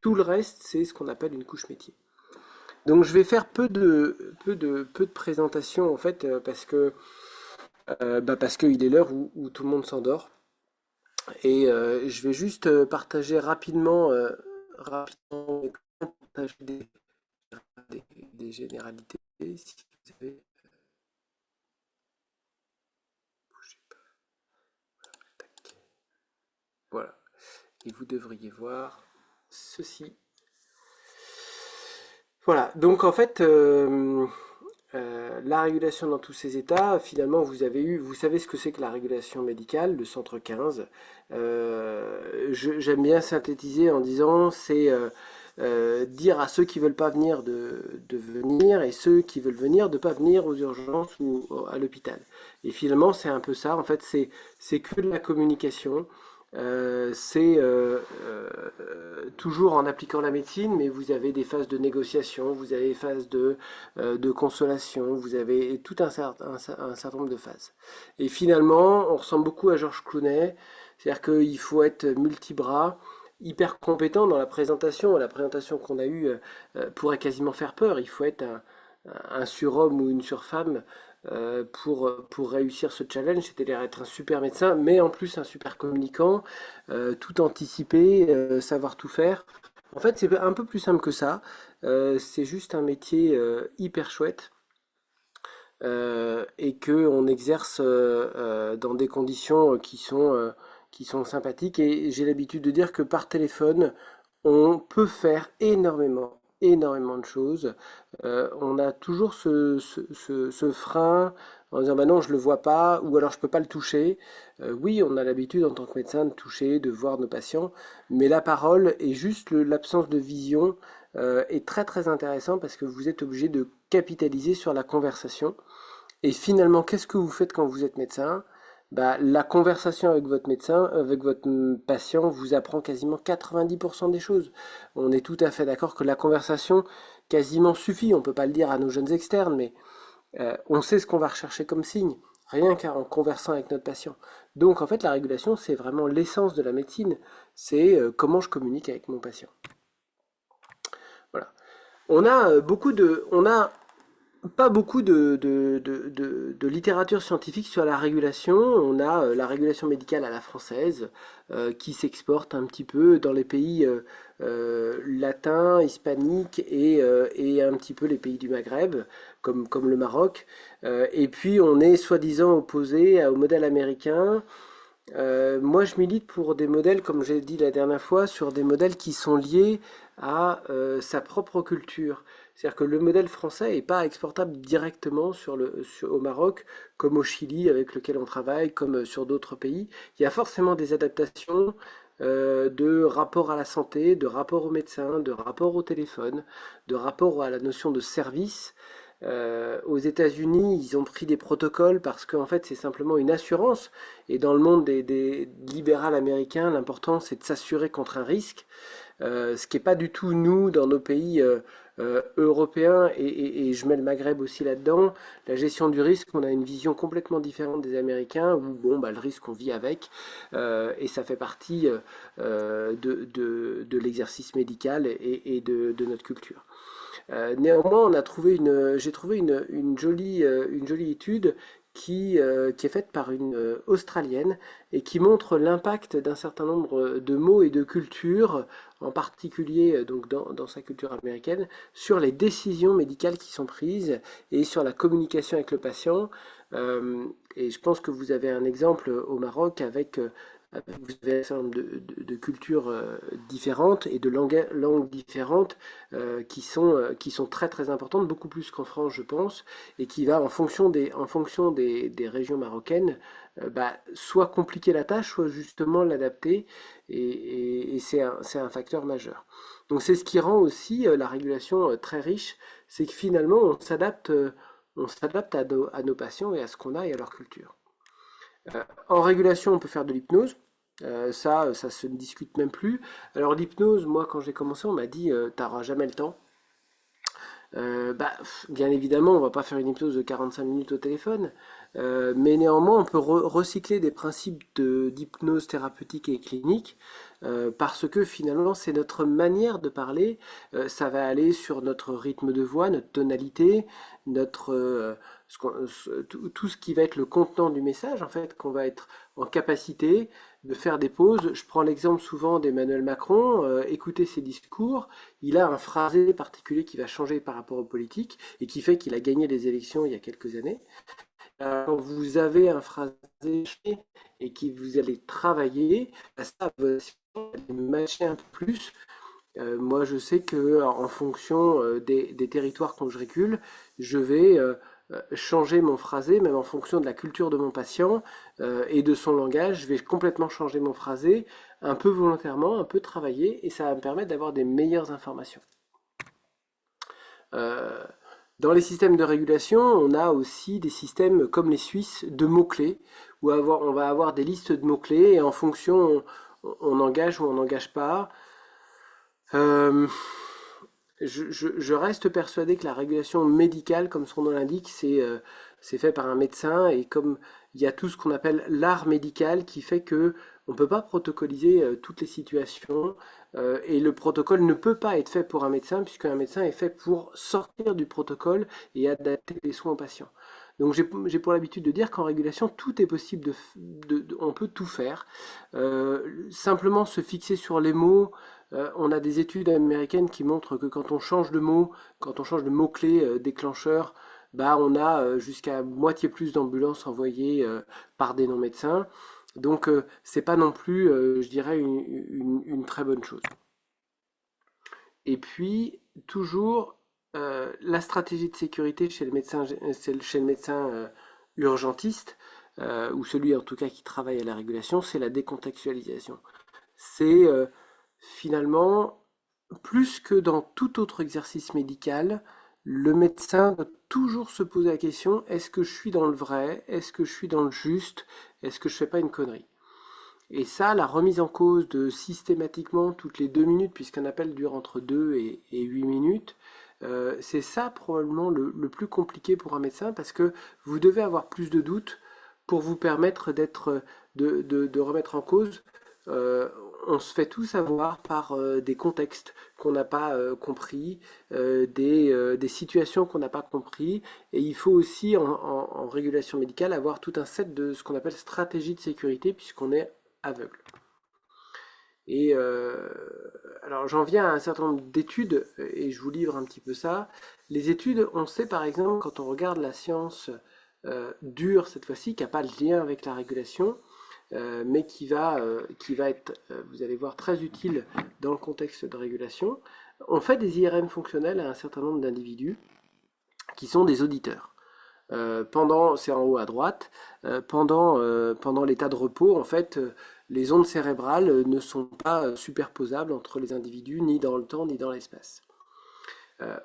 Tout le reste, c'est ce qu'on appelle une couche métier. Donc je vais faire peu de présentations en fait parce qu'il est l'heure où tout le monde s'endort. Et je vais juste partager rapidement partager des généralités. Si vous avez, bougez pas, tac. Voilà. Et vous devriez voir ceci. Voilà. Donc en fait, la régulation dans tous ces états, finalement, vous savez ce que c'est que la régulation médicale, le centre 15. J'aime bien synthétiser en disant, c'est dire à ceux qui veulent pas venir de venir et ceux qui veulent venir de pas venir aux urgences ou à l'hôpital. Et finalement, c'est un peu ça. En fait, c'est que de la communication. C'est toujours en appliquant la médecine, mais vous avez des phases de négociation, vous avez des phases de consolation, vous avez tout un certain nombre de phases. Et finalement, on ressemble beaucoup à Georges Clooney, c'est-à-dire qu'il faut être multibras, hyper compétent dans la présentation. La présentation qu'on a eue pourrait quasiment faire peur. Il faut être un surhomme ou une surfemme pour réussir ce challenge, c'est-à-dire être un super médecin, mais en plus un super communicant, tout anticiper, savoir tout faire. En fait, c'est un peu plus simple que ça. C'est juste un métier hyper chouette et que on exerce dans des conditions qui sont sympathiques. Et j'ai l'habitude de dire que par téléphone, on peut faire énormément de choses. On a toujours ce frein en disant bah non, je le vois pas, ou alors je peux pas le toucher. Oui, on a l'habitude en tant que médecin de toucher, de voir nos patients, mais la parole et juste l'absence de vision est très très intéressant parce que vous êtes obligé de capitaliser sur la conversation. Et finalement, qu'est-ce que vous faites quand vous êtes médecin? Bah, la conversation avec votre médecin, avec votre patient, vous apprend quasiment 90% des choses. On est tout à fait d'accord que la conversation quasiment suffit. On ne peut pas le dire à nos jeunes externes, mais on sait ce qu'on va rechercher comme signe, rien qu'en conversant avec notre patient. Donc en fait, la régulation, c'est vraiment l'essence de la médecine. C'est comment je communique avec mon patient. Voilà. On a pas beaucoup de littérature scientifique sur la régulation. On a la régulation médicale à la française qui s'exporte un petit peu dans les pays latins, hispaniques et un petit peu les pays du Maghreb, comme le Maroc. Et puis on est soi-disant opposé au modèle américain. Moi, je milite pour des modèles, comme j'ai dit la dernière fois, sur des modèles qui sont liés à sa propre culture. C'est-à-dire que le modèle français n'est pas exportable directement au Maroc, comme au Chili, avec lequel on travaille, comme sur d'autres pays. Il y a forcément des adaptations de rapport à la santé, de rapport aux médecins, de rapport au téléphone, de rapport à la notion de service. Aux États-Unis, ils ont pris des protocoles parce qu'en fait, c'est simplement une assurance. Et dans le monde des libérales américains, l'important, c'est de s'assurer contre un risque. Ce qui n'est pas du tout nous dans nos pays européens et je mets le Maghreb aussi là-dedans. La gestion du risque, on a une vision complètement différente des Américains où bon, bah, le risque on vit avec et ça fait partie de l'exercice médical et de notre culture. Néanmoins, j'ai trouvé une jolie étude qui est faite par une Australienne et qui montre l'impact d'un certain nombre de mots et de cultures, en particulier donc dans sa culture américaine, sur les décisions médicales qui sont prises et sur la communication avec le patient. Et je pense que vous avez un exemple au Maroc vous avez un certain nombre de cultures différentes et de langues différentes qui sont très très importantes, beaucoup plus qu'en France, je pense, et qui va, en fonction des régions marocaines, soit compliquer la tâche, soit justement l'adapter, et c'est un facteur majeur. Donc c'est ce qui rend aussi la régulation très riche, c'est que finalement on s'adapte à nos patients et à ce qu'on a et à leur culture. En régulation, on peut faire de l'hypnose. Ça se ne discute même plus. Alors l'hypnose, moi quand j'ai commencé, on m'a dit t'auras jamais le temps. Bien évidemment, on va pas faire une hypnose de 45 minutes au téléphone, mais néanmoins, on peut recycler des principes d'hypnose thérapeutique et clinique, parce que finalement, c'est notre manière de parler. Ça va aller sur notre rythme de voix, notre tonalité, notre, tout ce qui va être le contenant du message, en fait, qu'on va être en capacité de faire des pauses. Je prends l'exemple souvent d'Emmanuel Macron. Écoutez ses discours, il a un phrasé particulier qui va changer par rapport aux politiques et qui fait qu'il a gagné les élections il y a quelques années. Quand vous avez un phrasé et que vous allez travailler, ça va matcher un peu plus. Moi, je sais que en fonction des territoires quand je recule, je vais changer mon phrasé, même en fonction de la culture de mon patient et de son langage. Je vais complètement changer mon phrasé, un peu volontairement, un peu travailler, et ça va me permettre d'avoir des meilleures informations. Euh, Dans les systèmes de régulation, on a aussi des systèmes comme les Suisses de mots-clés, où on va avoir des listes de mots-clés et en fonction, on engage ou on n'engage pas. Euh, je reste persuadé que la régulation médicale, comme son nom l'indique, c'est fait par un médecin, et comme il y a tout ce qu'on appelle l'art médical qui fait que on ne peut pas protocoliser toutes les situations, et le protocole ne peut pas être fait pour un médecin puisqu'un médecin est fait pour sortir du protocole et adapter les soins aux patients. Donc j'ai pour l'habitude de dire qu'en régulation, tout est possible, on peut tout faire. Simplement se fixer sur les mots. On a des études américaines qui montrent que quand on change de mot, quand on change de mot-clé déclencheur, bah on a jusqu'à moitié plus d'ambulances envoyées par des non-médecins. Donc c'est pas non plus, je dirais, une très bonne chose. Et puis toujours la stratégie de sécurité chez le médecin, chez le médecin urgentiste, ou celui en tout cas qui travaille à la régulation, c'est la décontextualisation. C'est finalement, plus que dans tout autre exercice médical, le médecin doit toujours se poser la question, est-ce que je suis dans le vrai? Est-ce que je suis dans le juste? Est-ce que je fais pas une connerie? Et ça, la remise en cause de systématiquement toutes les 2 minutes, puisqu'un appel dure entre 2 et 8 minutes, c'est ça probablement le plus compliqué pour un médecin, parce que vous devez avoir plus de doutes pour vous permettre de remettre en cause. Euh, on se fait tous avoir par des contextes qu'on n'a pas compris, des situations qu'on n'a pas compris, et il faut aussi en régulation médicale avoir tout un set de ce qu'on appelle stratégie de sécurité puisqu'on est aveugle. Et alors j'en viens à un certain nombre d'études et je vous livre un petit peu ça. Les études, on sait par exemple quand on regarde la science dure cette fois-ci, qui n'a pas de lien avec la régulation, mais qui va être, vous allez voir, très utile dans le contexte de régulation. On fait des IRM fonctionnels à un certain nombre d'individus qui sont des auditeurs. C'est en haut à droite, pendant l'état de repos, en fait, les ondes cérébrales ne sont pas superposables entre les individus, ni dans le temps, ni dans l'espace.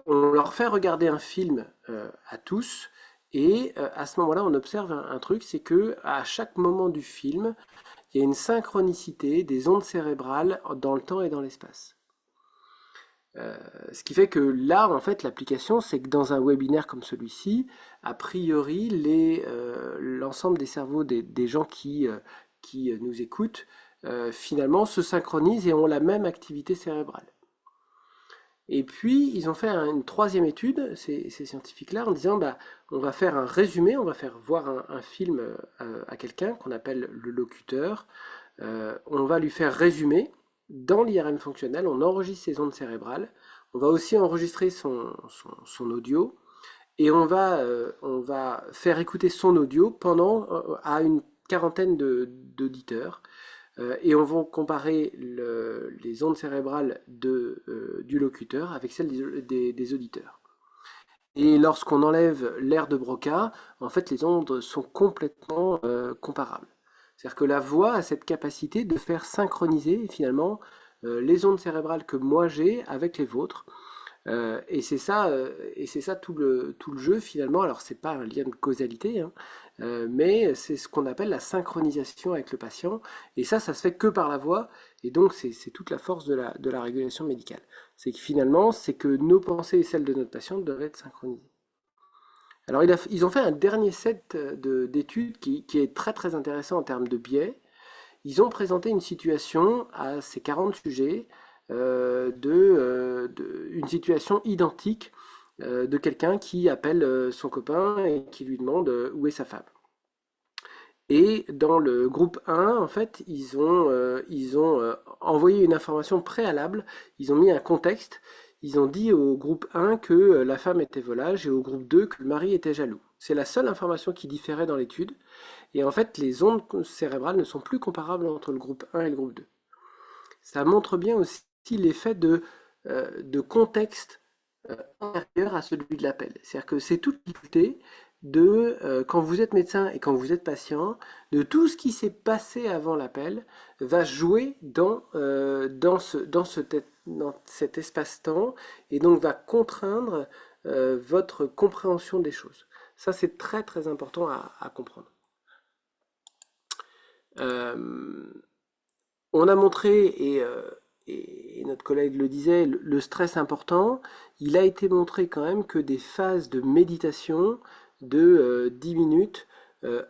On leur fait regarder un film à tous, et à ce moment-là, on observe un truc, c'est que à chaque moment du film, il y a une synchronicité des ondes cérébrales dans le temps et dans l'espace. Ce qui fait que là, en fait, l'application, c'est que dans un webinaire comme celui-ci, a priori, l'ensemble des cerveaux des gens qui nous écoutent, finalement, se synchronisent et ont la même activité cérébrale. Et puis, ils ont fait une troisième étude, ces scientifiques-là, en disant, bah, on va faire un résumé, on va faire voir un film à quelqu'un qu'on appelle le locuteur. On va lui faire résumer dans l'IRM fonctionnel, on enregistre ses ondes cérébrales, on va aussi enregistrer son audio, et on va faire écouter son audio à une quarantaine d'auditeurs, et on va comparer les ondes cérébrales du locuteur avec celles des auditeurs. Et lorsqu'on enlève l'air de Broca, en fait les ondes sont complètement comparables. C'est-à-dire que la voix a cette capacité de faire synchroniser finalement les ondes cérébrales que moi j'ai avec les vôtres. Et c'est ça tout le jeu finalement. Alors c'est pas un lien de causalité, hein, mais c'est ce qu'on appelle la synchronisation avec le patient. Et ça se fait que par la voix. Et donc c'est toute la force de la régulation médicale. C'est que finalement, c'est que nos pensées et celles de notre patient doivent être synchronisées. Alors ils ont fait un dernier set d'études qui est très très intéressant en termes de biais. Ils ont présenté une situation à ces 40 sujets, une situation identique de quelqu'un qui appelle son copain et qui lui demande où est sa femme. Et dans le groupe 1, en fait, ils ont envoyé une information préalable, ils ont mis un contexte, ils ont dit au groupe 1 que la femme était volage et au groupe 2 que le mari était jaloux. C'est la seule information qui différait dans l'étude. Et en fait, les ondes cérébrales ne sont plus comparables entre le groupe 1 et le groupe 2. Ça montre bien aussi l'effet de contexte antérieur à celui de l'appel. C'est-à-dire que c'est toute l'idée quand vous êtes médecin et quand vous êtes patient, de tout ce qui s'est passé avant l'appel va jouer dans cet espace-temps et donc va contraindre votre compréhension des choses. Ça, c'est très très important à comprendre. On a montré, et notre collègue le disait, le stress important. Il a été montré quand même que des phases de méditation de 10 minutes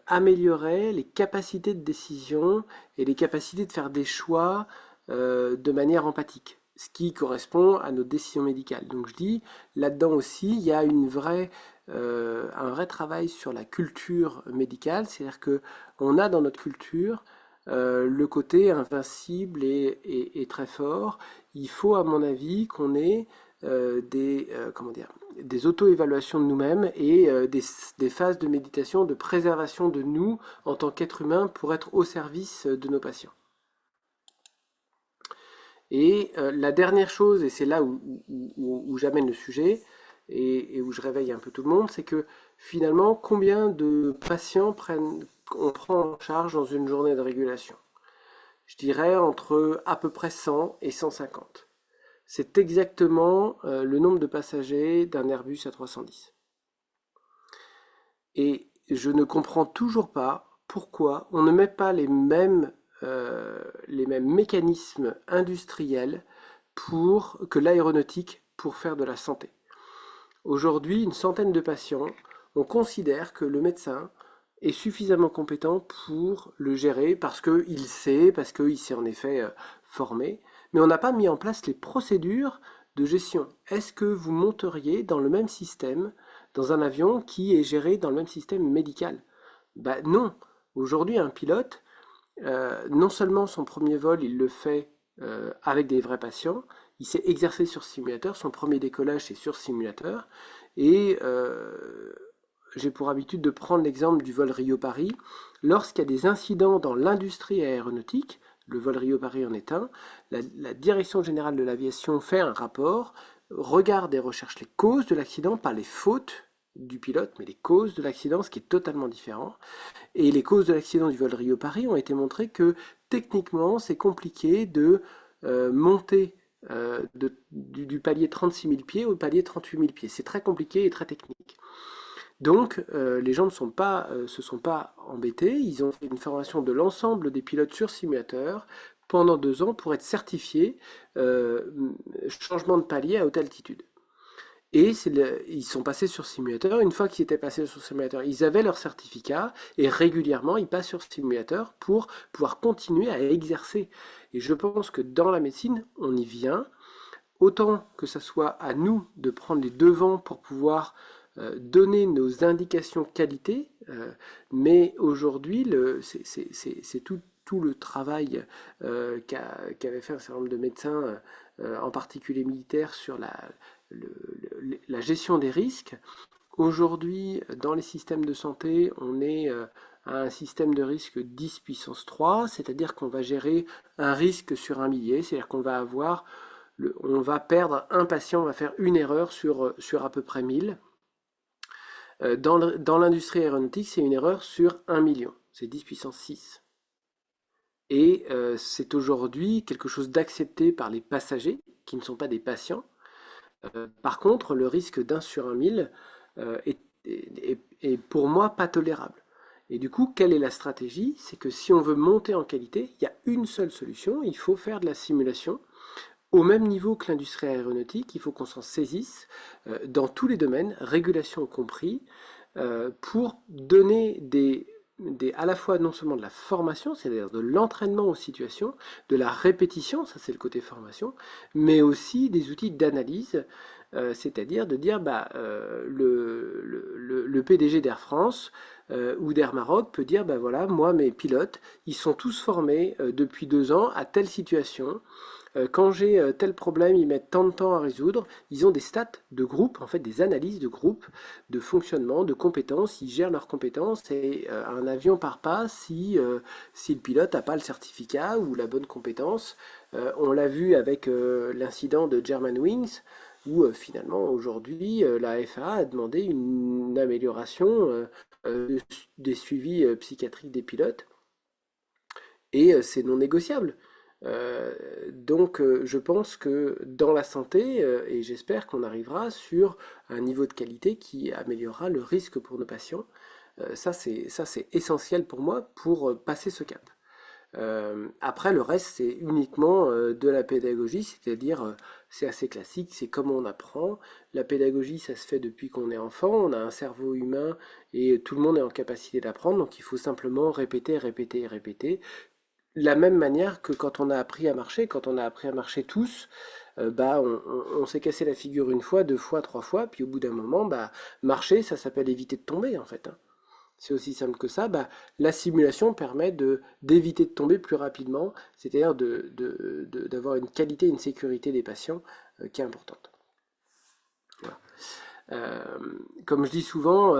amélioraient les capacités de décision et les capacités de faire des choix de manière empathique, ce qui correspond à nos décisions médicales. Donc je dis, là-dedans aussi, il y a un vrai travail sur la culture médicale, c'est-à-dire que on a dans notre culture le côté invincible et très fort. Il faut, à mon avis, qu'on ait des auto-évaluations de nous-mêmes et des phases de méditation, de préservation de nous en tant qu'être humain pour être au service de nos patients. Et la dernière chose, et c'est là où j'amène le sujet et où je réveille un peu tout le monde, c'est que finalement, combien de patients on prend en charge dans une journée de régulation? Je dirais entre à peu près 100 et 150. C'est exactement le nombre de passagers d'un Airbus A310. Et je ne comprends toujours pas pourquoi on ne met pas les mêmes mécanismes industriels que l'aéronautique pour faire de la santé. Aujourd'hui, une centaine de patients, on considère que le médecin est suffisamment compétent pour le gérer parce qu'il s'est en effet formé, mais on n'a pas mis en place les procédures de gestion. Est-ce que vous monteriez dans le même système, dans un avion qui est géré dans le même système médical? Ben non. Aujourd'hui, un pilote, non seulement son premier vol, il le fait avec des vrais patients, il s'est exercé sur simulateur, son premier décollage c'est sur simulateur, et j'ai pour habitude de prendre l'exemple du vol Rio-Paris. Lorsqu'il y a des incidents dans l'industrie aéronautique, le vol Rio-Paris en est un, la Direction générale de l'aviation fait un rapport, regarde et recherche les causes de l'accident, pas les fautes du pilote, mais les causes de l'accident, ce qui est totalement différent. Et les causes de l'accident du vol Rio-Paris ont été montrées que techniquement, c'est compliqué de monter du palier 36 000 pieds au palier 38 000 pieds. C'est très compliqué et très technique. Donc, les gens ne se sont pas embêtés. Ils ont fait une formation de l'ensemble des pilotes sur simulateur pendant 2 ans pour être certifiés changement de palier à haute altitude. Et ils sont passés sur simulateur. Une fois qu'ils étaient passés sur simulateur, ils avaient leur certificat et régulièrement, ils passent sur simulateur pour pouvoir continuer à exercer. Et je pense que dans la médecine, on y vient. Autant que ça soit à nous de prendre les devants pour pouvoir donner nos indications qualité, mais aujourd'hui, c'est tout le travail qu'avait fait un certain nombre de médecins, en particulier militaires, sur la gestion des risques. Aujourd'hui, dans les systèmes de santé, on est à un système de risque 10 puissance 3, c'est-à-dire qu'on va gérer un risque sur un millier, c'est-à-dire qu'on va on va perdre un patient, on va faire une erreur sur à peu près 1000. Dans l'industrie aéronautique, c'est une erreur sur 1 million, c'est 10 puissance 6. Et c'est aujourd'hui quelque chose d'accepté par les passagers, qui ne sont pas des patients, Par contre, le risque d'1 sur 1 000 est pour moi pas tolérable. Et du coup, quelle est la stratégie? C'est que si on veut monter en qualité, il y a une seule solution, il faut faire de la simulation. Au même niveau que l'industrie aéronautique, il faut qu'on s'en saisisse dans tous les domaines, régulation compris, pour donner à la fois non seulement de la formation, c'est-à-dire de l'entraînement aux situations, de la répétition, ça c'est le côté formation, mais aussi des outils d'analyse, c'est-à-dire de dire le PDG d'Air France ou d'Air Maroc peut dire voilà, moi mes pilotes, ils sont tous formés depuis 2 ans à telle situation. Quand j'ai tel problème, ils mettent tant de temps à résoudre. Ils ont des stats de groupe, en fait des analyses de groupe, de fonctionnement, de compétences. Ils gèrent leurs compétences et un avion part pas si le pilote n'a pas le certificat ou la bonne compétence. On l'a vu avec l'incident de Germanwings où finalement aujourd'hui la FAA a demandé une amélioration des suivis psychiatriques des pilotes et c'est non négociable. Donc je pense que dans la santé, et j'espère qu'on arrivera sur un niveau de qualité qui améliorera le risque pour nos patients. Ça c'est essentiel pour moi pour passer ce cap. Après le reste c'est uniquement de la pédagogie, c'est-à-dire c'est assez classique, c'est comment on apprend. La pédagogie ça se fait depuis qu'on est enfant, on a un cerveau humain et tout le monde est en capacité d'apprendre, donc il faut simplement répéter, répéter, répéter la même manière que quand on a appris à marcher tous, on s'est cassé la figure une fois, 2 fois, 3 fois, puis au bout d'un moment, marcher, ça s'appelle éviter de tomber en fait, hein. C'est aussi simple que ça. La simulation permet d'éviter de tomber plus rapidement, c'est-à-dire d'avoir une qualité, une sécurité des patients qui est importante. Voilà. Euh, Comme je dis souvent,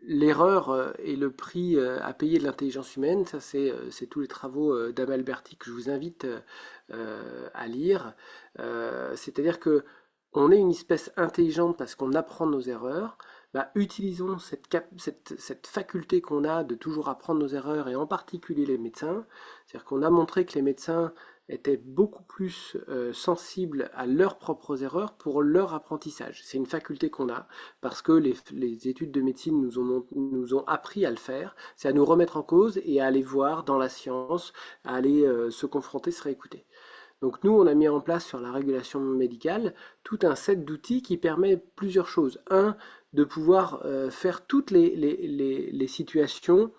l'erreur et le prix à payer de l'intelligence humaine, ça c'est tous les travaux d'Amalberti que je vous invite à lire. C'est-à-dire que on est une espèce intelligente parce qu'on apprend nos erreurs. Utilisons cette faculté qu'on a de toujours apprendre nos erreurs, et en particulier les médecins. C'est-à-dire qu'on a montré que les médecins étaient beaucoup plus sensibles à leurs propres erreurs pour leur apprentissage. C'est une faculté qu'on a parce que les études de médecine nous ont appris à le faire. C'est à nous remettre en cause et à aller voir dans la science, à aller se confronter, se réécouter. Donc nous, on a mis en place sur la régulation médicale tout un set d'outils qui permet plusieurs choses. Un, de pouvoir faire toutes les situations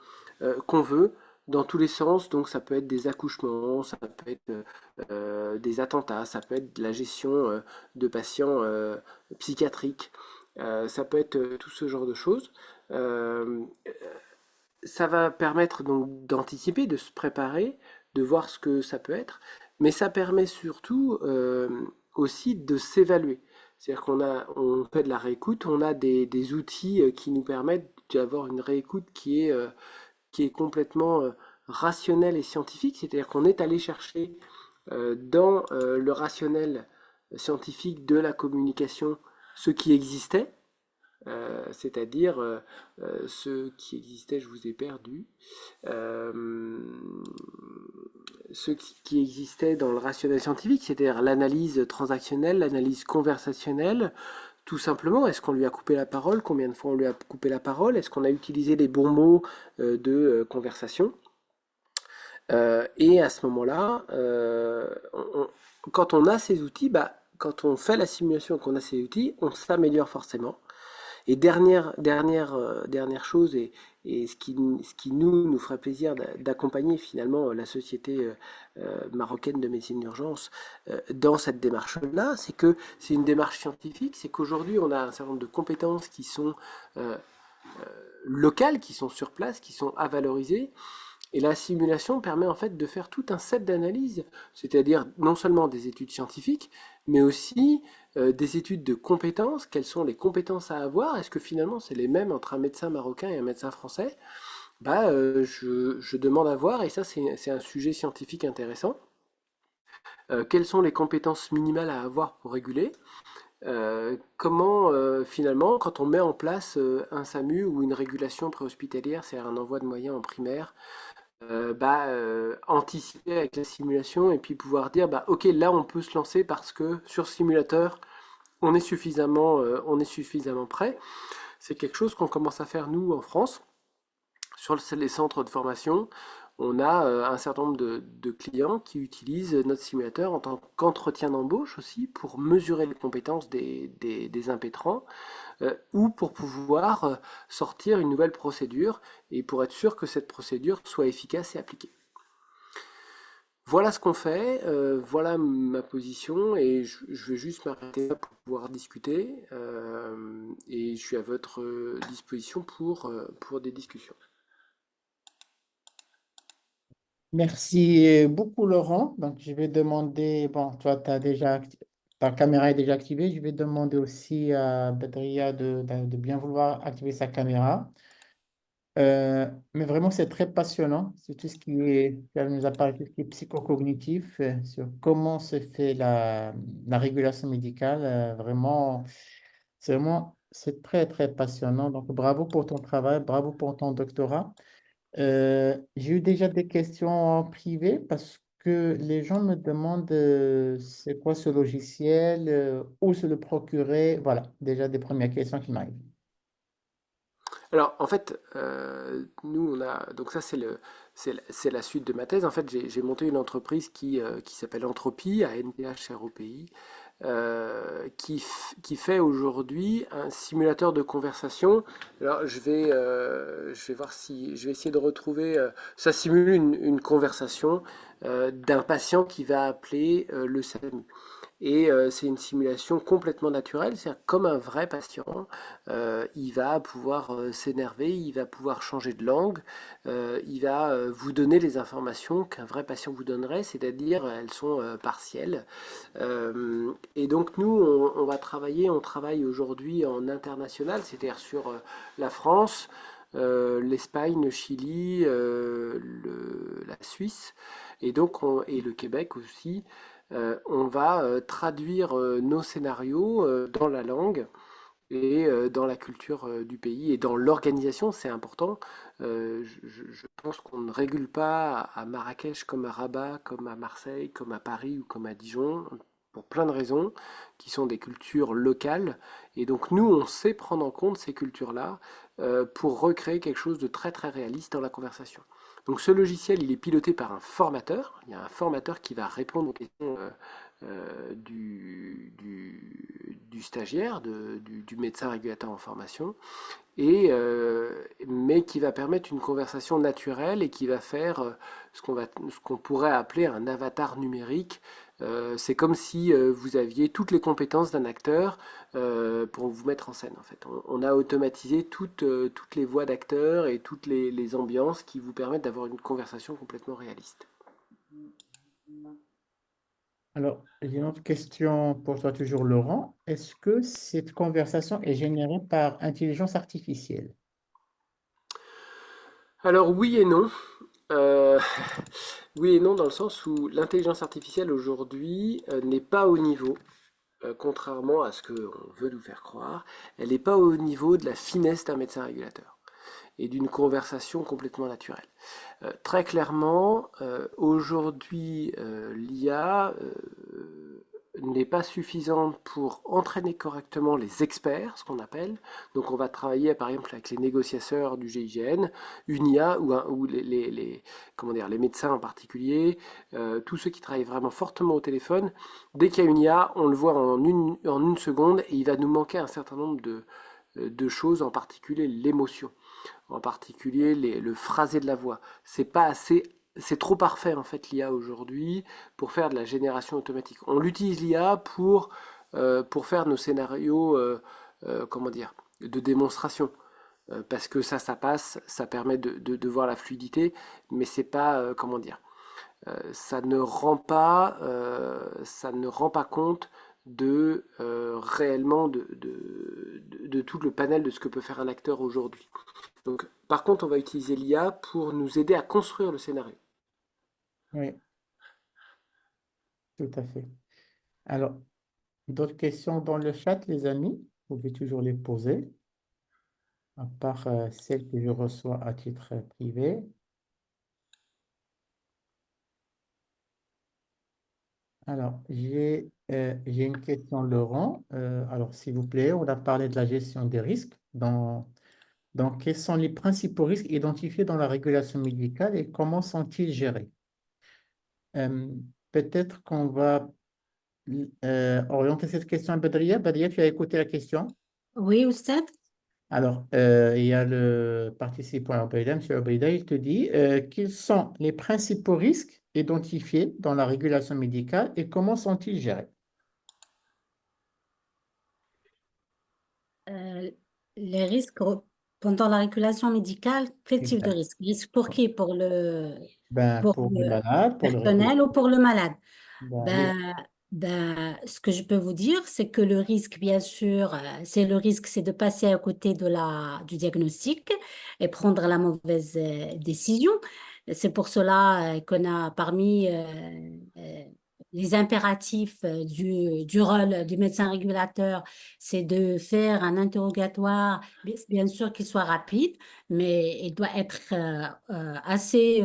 qu'on veut dans tous les sens. Donc ça peut être des accouchements, ça peut être des attentats, ça peut être de la gestion de patients psychiatriques, ça peut être tout ce genre de choses. Euh, Ça va permettre donc d'anticiper, de se préparer, de voir ce que ça peut être, mais ça permet surtout aussi de s'évaluer. C'est-à-dire on fait de la réécoute, on a des outils qui nous permettent d'avoir une réécoute qui est complètement rationnelle et scientifique, c'est-à-dire qu'on est allé chercher dans le rationnel scientifique de la communication ce qui existait, c'est-à-dire ce qui existait, je vous ai perdu, euh, ce qui existait dans le rationnel scientifique, c'est-à-dire l'analyse transactionnelle, l'analyse conversationnelle, tout simplement. Est-ce qu'on lui a coupé la parole? Combien de fois on lui a coupé la parole? Est-ce qu'on a utilisé les bons mots de conversation? Et à ce moment-là, quand on a ces outils, quand on fait la simulation et qu'on a ces outils, on s'améliore forcément. Et dernière chose, et ce qui nous ferait plaisir d'accompagner finalement la société marocaine de médecine d'urgence dans cette démarche-là, c'est que c'est une démarche scientifique, c'est qu'aujourd'hui on a un certain nombre de compétences qui sont euh, locales, qui sont sur place, qui sont à valoriser. Et la simulation permet en fait de faire tout un set d'analyses, c'est-à-dire non seulement des études scientifiques, mais aussi des études de compétences. Quelles sont les compétences à avoir? Est-ce que finalement c'est les mêmes entre un médecin marocain et un médecin français? Je demande à voir, et ça c'est un sujet scientifique intéressant. Quelles sont les compétences minimales à avoir pour réguler? Comment finalement, quand on met en place un SAMU ou une régulation préhospitalière, c'est-à-dire un envoi de moyens en primaire, anticiper avec la simulation et puis pouvoir dire ok, là on peut se lancer parce que sur simulateur on est suffisamment prêt. C'est quelque chose qu'on commence à faire nous en France sur les centres de formation. On a un certain nombre de clients qui utilisent notre simulateur en tant qu'entretien d'embauche aussi pour mesurer les compétences des impétrants ou pour pouvoir sortir une nouvelle procédure et pour être sûr que cette procédure soit efficace et appliquée. Voilà ce qu'on fait, voilà ma position et je vais juste m'arrêter là pour pouvoir discuter et je suis à votre disposition pour des discussions. Merci beaucoup, Laurent. Donc, je vais demander, bon, toi, ta caméra est déjà activée. Je vais demander aussi à Badria de bien vouloir activer sa caméra. Mais vraiment, c'est très passionnant. C'est tout ce qui est, elle nous a parlé de tout ce qui est psychocognitif, sur comment se fait la régulation médicale. C'est très, très passionnant. Donc, bravo pour ton travail, bravo pour ton doctorat. J'ai eu déjà des questions en privé parce que les gens me demandent c'est quoi ce logiciel, où se le procurer. Voilà, déjà des premières questions qui m'arrivent. Alors, en fait, nous, on a. Donc, ça, c'est la suite de ma thèse. En fait, j'ai monté une entreprise qui s'appelle Entropy, à NPH ROPI, qui fait aujourd'hui un simulateur de conversation. Alors, je vais voir si. Je vais essayer de retrouver. Ça simule une conversation d'un patient qui va appeler le SAMU. Et c'est une simulation complètement naturelle, c'est-à-dire comme un vrai patient, il va pouvoir s'énerver, il va pouvoir changer de langue, il va vous donner les informations qu'un vrai patient vous donnerait, c'est-à-dire elles sont partielles. Et donc nous, on travaille aujourd'hui en international, c'est-à-dire sur la France, l'Espagne, le Chili, la Suisse, et le Québec aussi. On va traduire nos scénarios dans la langue et dans la culture du pays et dans l'organisation, c'est important. Je pense qu'on ne régule pas à Marrakech comme à Rabat, comme à Marseille, comme à Paris ou comme à Dijon, pour plein de raisons, qui sont des cultures locales. Et donc nous, on sait prendre en compte ces cultures-là pour recréer quelque chose de très très réaliste dans la conversation. Donc ce logiciel, il est piloté par un formateur. Il y a un formateur qui va répondre aux questions du stagiaire, du médecin régulateur en formation, mais qui va permettre une conversation naturelle et qui va faire ce qu'on pourrait appeler un avatar numérique. C'est comme si vous aviez toutes les compétences d'un acteur pour vous mettre en scène. En fait, on a automatisé toutes les voix d'acteurs et toutes les ambiances qui vous permettent d'avoir une conversation complètement réaliste. Alors, j'ai une autre question pour toi, toujours, Laurent. Est-ce que cette conversation est générée par intelligence artificielle? Alors oui et non. Euh, oui et non dans le sens où l'intelligence artificielle aujourd'hui n'est pas au niveau, contrairement à ce qu'on veut nous faire croire, elle n'est pas au niveau de la finesse d'un médecin régulateur et d'une conversation complètement naturelle. Très clairement, aujourd'hui, l'IA n'est pas suffisante pour entraîner correctement les experts, ce qu'on appelle. Donc on va travailler par exemple avec les négociateurs du GIGN, une IA ou comment dire, les médecins en particulier, tous ceux qui travaillent vraiment fortement au téléphone. Dès qu'il y a une IA, on le voit en une seconde et il va nous manquer un certain nombre de choses, en particulier l'émotion, en particulier le phrasé de la voix. C'est trop parfait en fait l'IA aujourd'hui pour faire de la génération automatique. On l'utilise l'IA pour faire nos scénarios, comment dire, de démonstration. Parce que ça passe, ça permet de voir la fluidité, mais c'est pas, comment dire, ça ne rend pas compte réellement de tout le panel de ce que peut faire un acteur aujourd'hui. Donc, par contre, on va utiliser l'IA pour nous aider à construire le scénario. Oui, tout à fait. Alors, d'autres questions dans le chat, les amis? Vous pouvez toujours les poser, à part celles que je reçois à titre privé. Alors, j'ai une question, Laurent. Alors, s'il vous plaît, on a parlé de la gestion des risques. Donc, quels sont les principaux risques identifiés dans la régulation médicale et comment sont-ils gérés? Euh, Peut-être qu'on va orienter cette question à Badria. Badria, tu as écouté la question? Oui, Oustad? Alors, il y a le participant Ubaïda, M. Ubaïda, il te dit quels sont les principaux risques identifiés dans la régulation médicale et comment sont-ils gérés? Euh, les risques pendant la régulation médicale, quel type de Exact. risque? Risque pour qui? Ben, Pour pour le le malade, pour le personnel ou réfléchir. pour le malade? Ben, oui. Ben, ce que je peux vous dire, c'est que le risque, bien sûr, c'est de passer à côté du diagnostic et prendre la mauvaise décision. C'est pour cela qu'on a parmi euh, les impératifs du rôle du médecin régulateur, c'est de faire un interrogatoire, bien sûr qu'il soit rapide, mais il doit être assez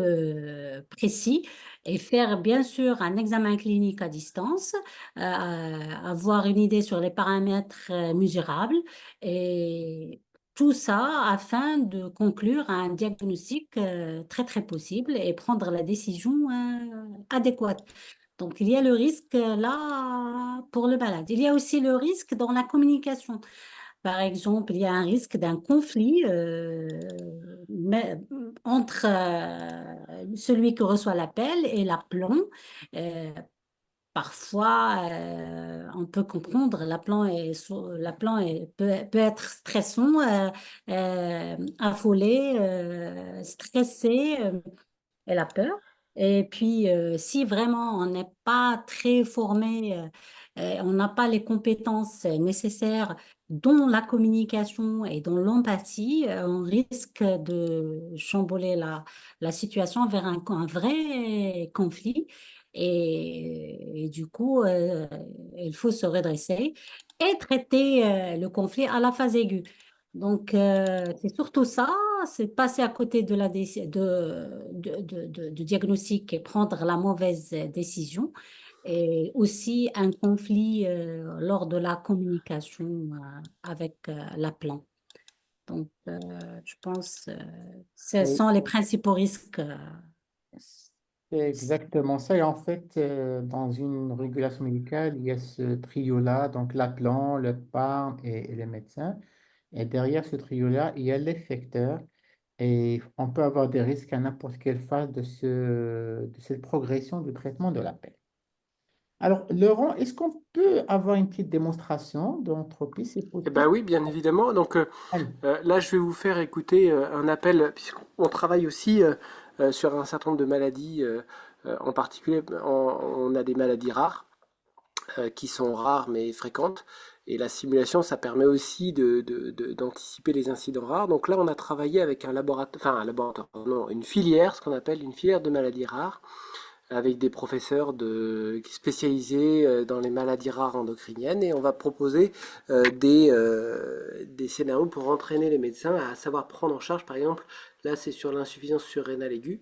précis et faire bien sûr un examen clinique à distance, avoir une idée sur les paramètres mesurables et tout ça afin de conclure un diagnostic très très possible et prendre la décision adéquate. Donc il y a le risque là pour le malade. Il y a aussi le risque dans la communication. Par exemple, il y a un risque d'un conflit entre celui qui reçoit l'appel et l'appelant. Euh, Parfois, on peut comprendre, peut être stressant, affolé, stressé. Et la peur. Et puis, si vraiment on n'est pas très formé, on n'a pas les compétences nécessaires dont la communication et dont l'empathie, on risque de chambouler la situation vers un vrai conflit. Et du coup, il faut se redresser et traiter le conflit à la phase aiguë. Donc, c'est surtout ça, c'est passer à côté du diagnostic et prendre la mauvaise décision. Et aussi un conflit lors de la communication avec l'appelant. Donc, je pense ce Oui, sont les principaux risques. c'est exactement ça. Et en fait, dans une régulation médicale, il y a ce trio-là, donc l'appelant, le parent et le médecin. Et derrière ce trio-là, il y a l'effecteur. Et on peut avoir des risques à n'importe quelle phase de cette progression du traitement de l'appel. Alors, Laurent, est-ce qu'on peut avoir une petite démonstration d'entropie, c'est Eh ben possible? oui, bien évidemment. Donc Allez. là, je vais vous faire écouter un appel, puisqu'on travaille aussi sur un certain nombre de maladies, en particulier, on a des maladies rares, qui sont rares mais fréquentes. Et la simulation, ça permet aussi d'anticiper les incidents rares. Donc là, on a travaillé avec un laboratoire, non, une filière, ce qu'on appelle une filière de maladies rares, avec des professeurs spécialisés dans les maladies rares endocriniennes, et on va proposer des scénarios pour entraîner les médecins à savoir prendre en charge, par exemple, là c'est sur l'insuffisance surrénale aiguë,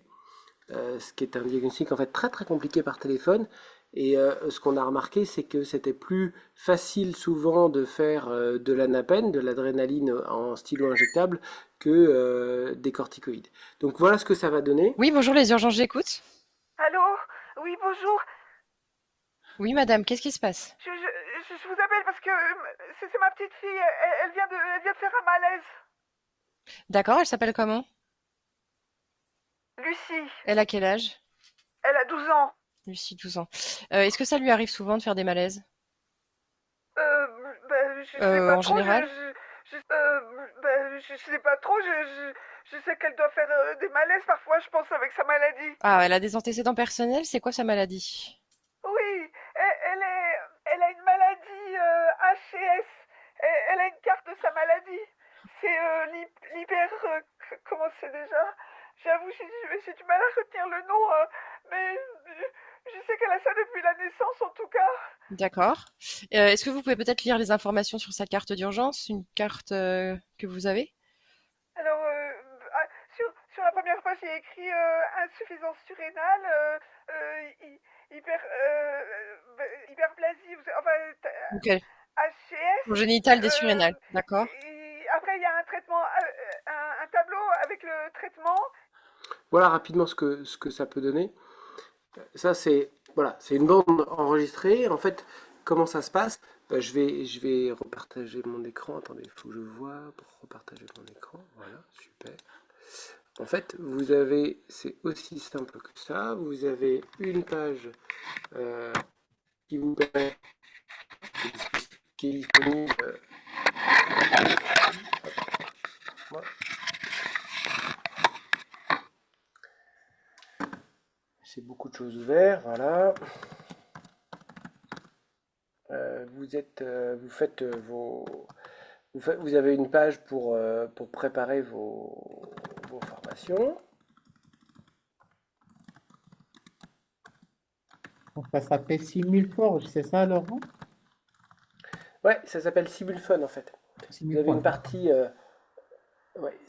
ce qui est un diagnostic en fait très très compliqué par téléphone. Et ce qu'on a remarqué, c'est que c'était plus facile souvent de faire de l'anapène, de l'adrénaline en stylo injectable, que des corticoïdes. Donc voilà ce que ça va donner. Oui, bonjour les urgences, j'écoute. Allô? Oui, bonjour. Oui, madame, qu'est-ce qui se passe? Je vous appelle parce que c'est ma petite fille. Elle vient de faire un malaise. D'accord, elle s'appelle comment? Lucie, Elle a quel âge? elle a 12 ans. Lucie, 12 ans. Est-ce que ça lui arrive souvent de faire des malaises? Euh, je sais pas En trop. général? Je sais pas trop. Je sais qu'elle doit faire des malaises parfois, je pense, avec sa maladie. Ah, elle a des antécédents personnels, c'est quoi sa maladie? Oui, elle a une maladie HCS. Elle a une carte de sa maladie. C'est l'hyper. Comment c'est déjà? J'avoue, j'ai du mal à retenir le nom, mais je sais qu'elle a ça depuis la naissance en tout cas. D'accord. Est-ce que vous pouvez peut-être lire les informations sur sa carte d'urgence, une carte que vous avez? Alors, sur la première page, il y a écrit insuffisance surrénale. hyperplasie, enfin, Ok. HCS. Congénitale des surrénales, d'accord. Et après, il y a un traitement, un tableau avec le traitement. Voilà rapidement ce que ça peut donner. Ça, c'est voilà, c'est une bande enregistrée. En fait, comment ça se passe? Je vais repartager mon écran. Attendez, il faut que je vois pour repartager mon écran. Voilà, super. En fait, vous avez, c'est aussi simple que ça. Vous avez une page qui vous permet, qui est disponible. Moi, c'est beaucoup de choses ouvertes. Voilà. Vous faites vous avez une page pour préparer vos formations. Donc, ça s'appelle Simulforge, c'est ça, Laurent? Ouais, ça s'appelle Simulfun en fait. Vous avez une Simulforge. partie, ouais,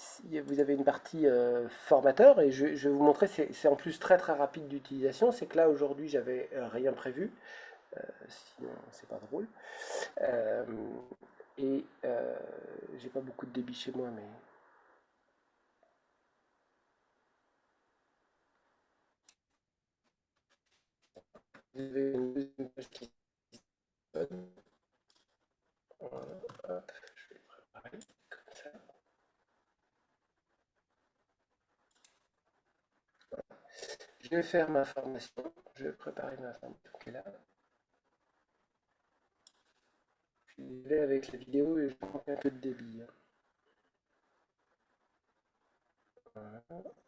vous avez une partie formateur et je vais vous montrer, c'est en plus très très rapide d'utilisation. C'est que là aujourd'hui j'avais rien prévu, sinon c'est pas drôle. Euh, et j'ai pas beaucoup de débit chez moi, mais vous avez une deuxième page qui sonne. Voilà, hop, je vais le préparer comme ça. Je vais faire ma formation, je vais préparer ma formation qui est là. Je suis désolé avec la vidéo et je manque un peu de débit. Voilà, hop.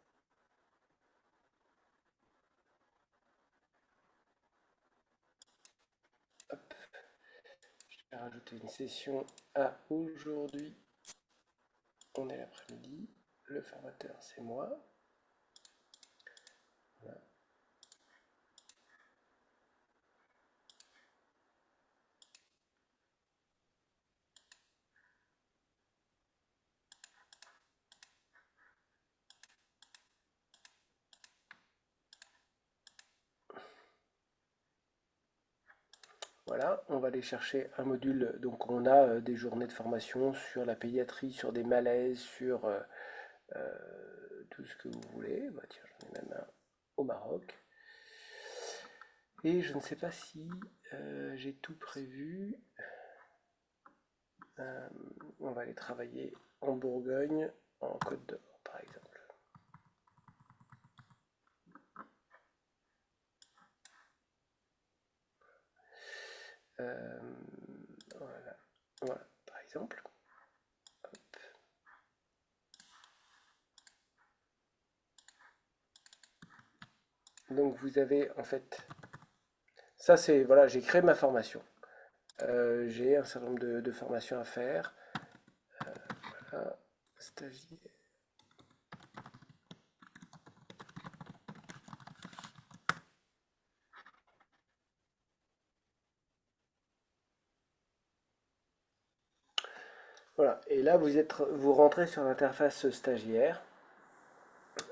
Je vais rajouter une session à aujourd'hui. On est l'après-midi. Le formateur, c'est moi. Voilà. Voilà, on va aller chercher un module. Donc, on a des journées de formation sur la pédiatrie, sur des malaises, sur tout ce que vous voulez. Bah, tiens, j'en ai même un au Maroc. Et je ne sais pas si j'ai tout prévu. On va aller travailler en Bourgogne, en Côte d'Or, par exemple. Voilà, voilà, par exemple. Hop. Donc vous avez en fait, ça c'est, voilà, j'ai créé ma formation. J'ai un certain nombre de formations à faire. Voilà, stagiaire. Voilà, et là vous rentrez sur l'interface stagiaire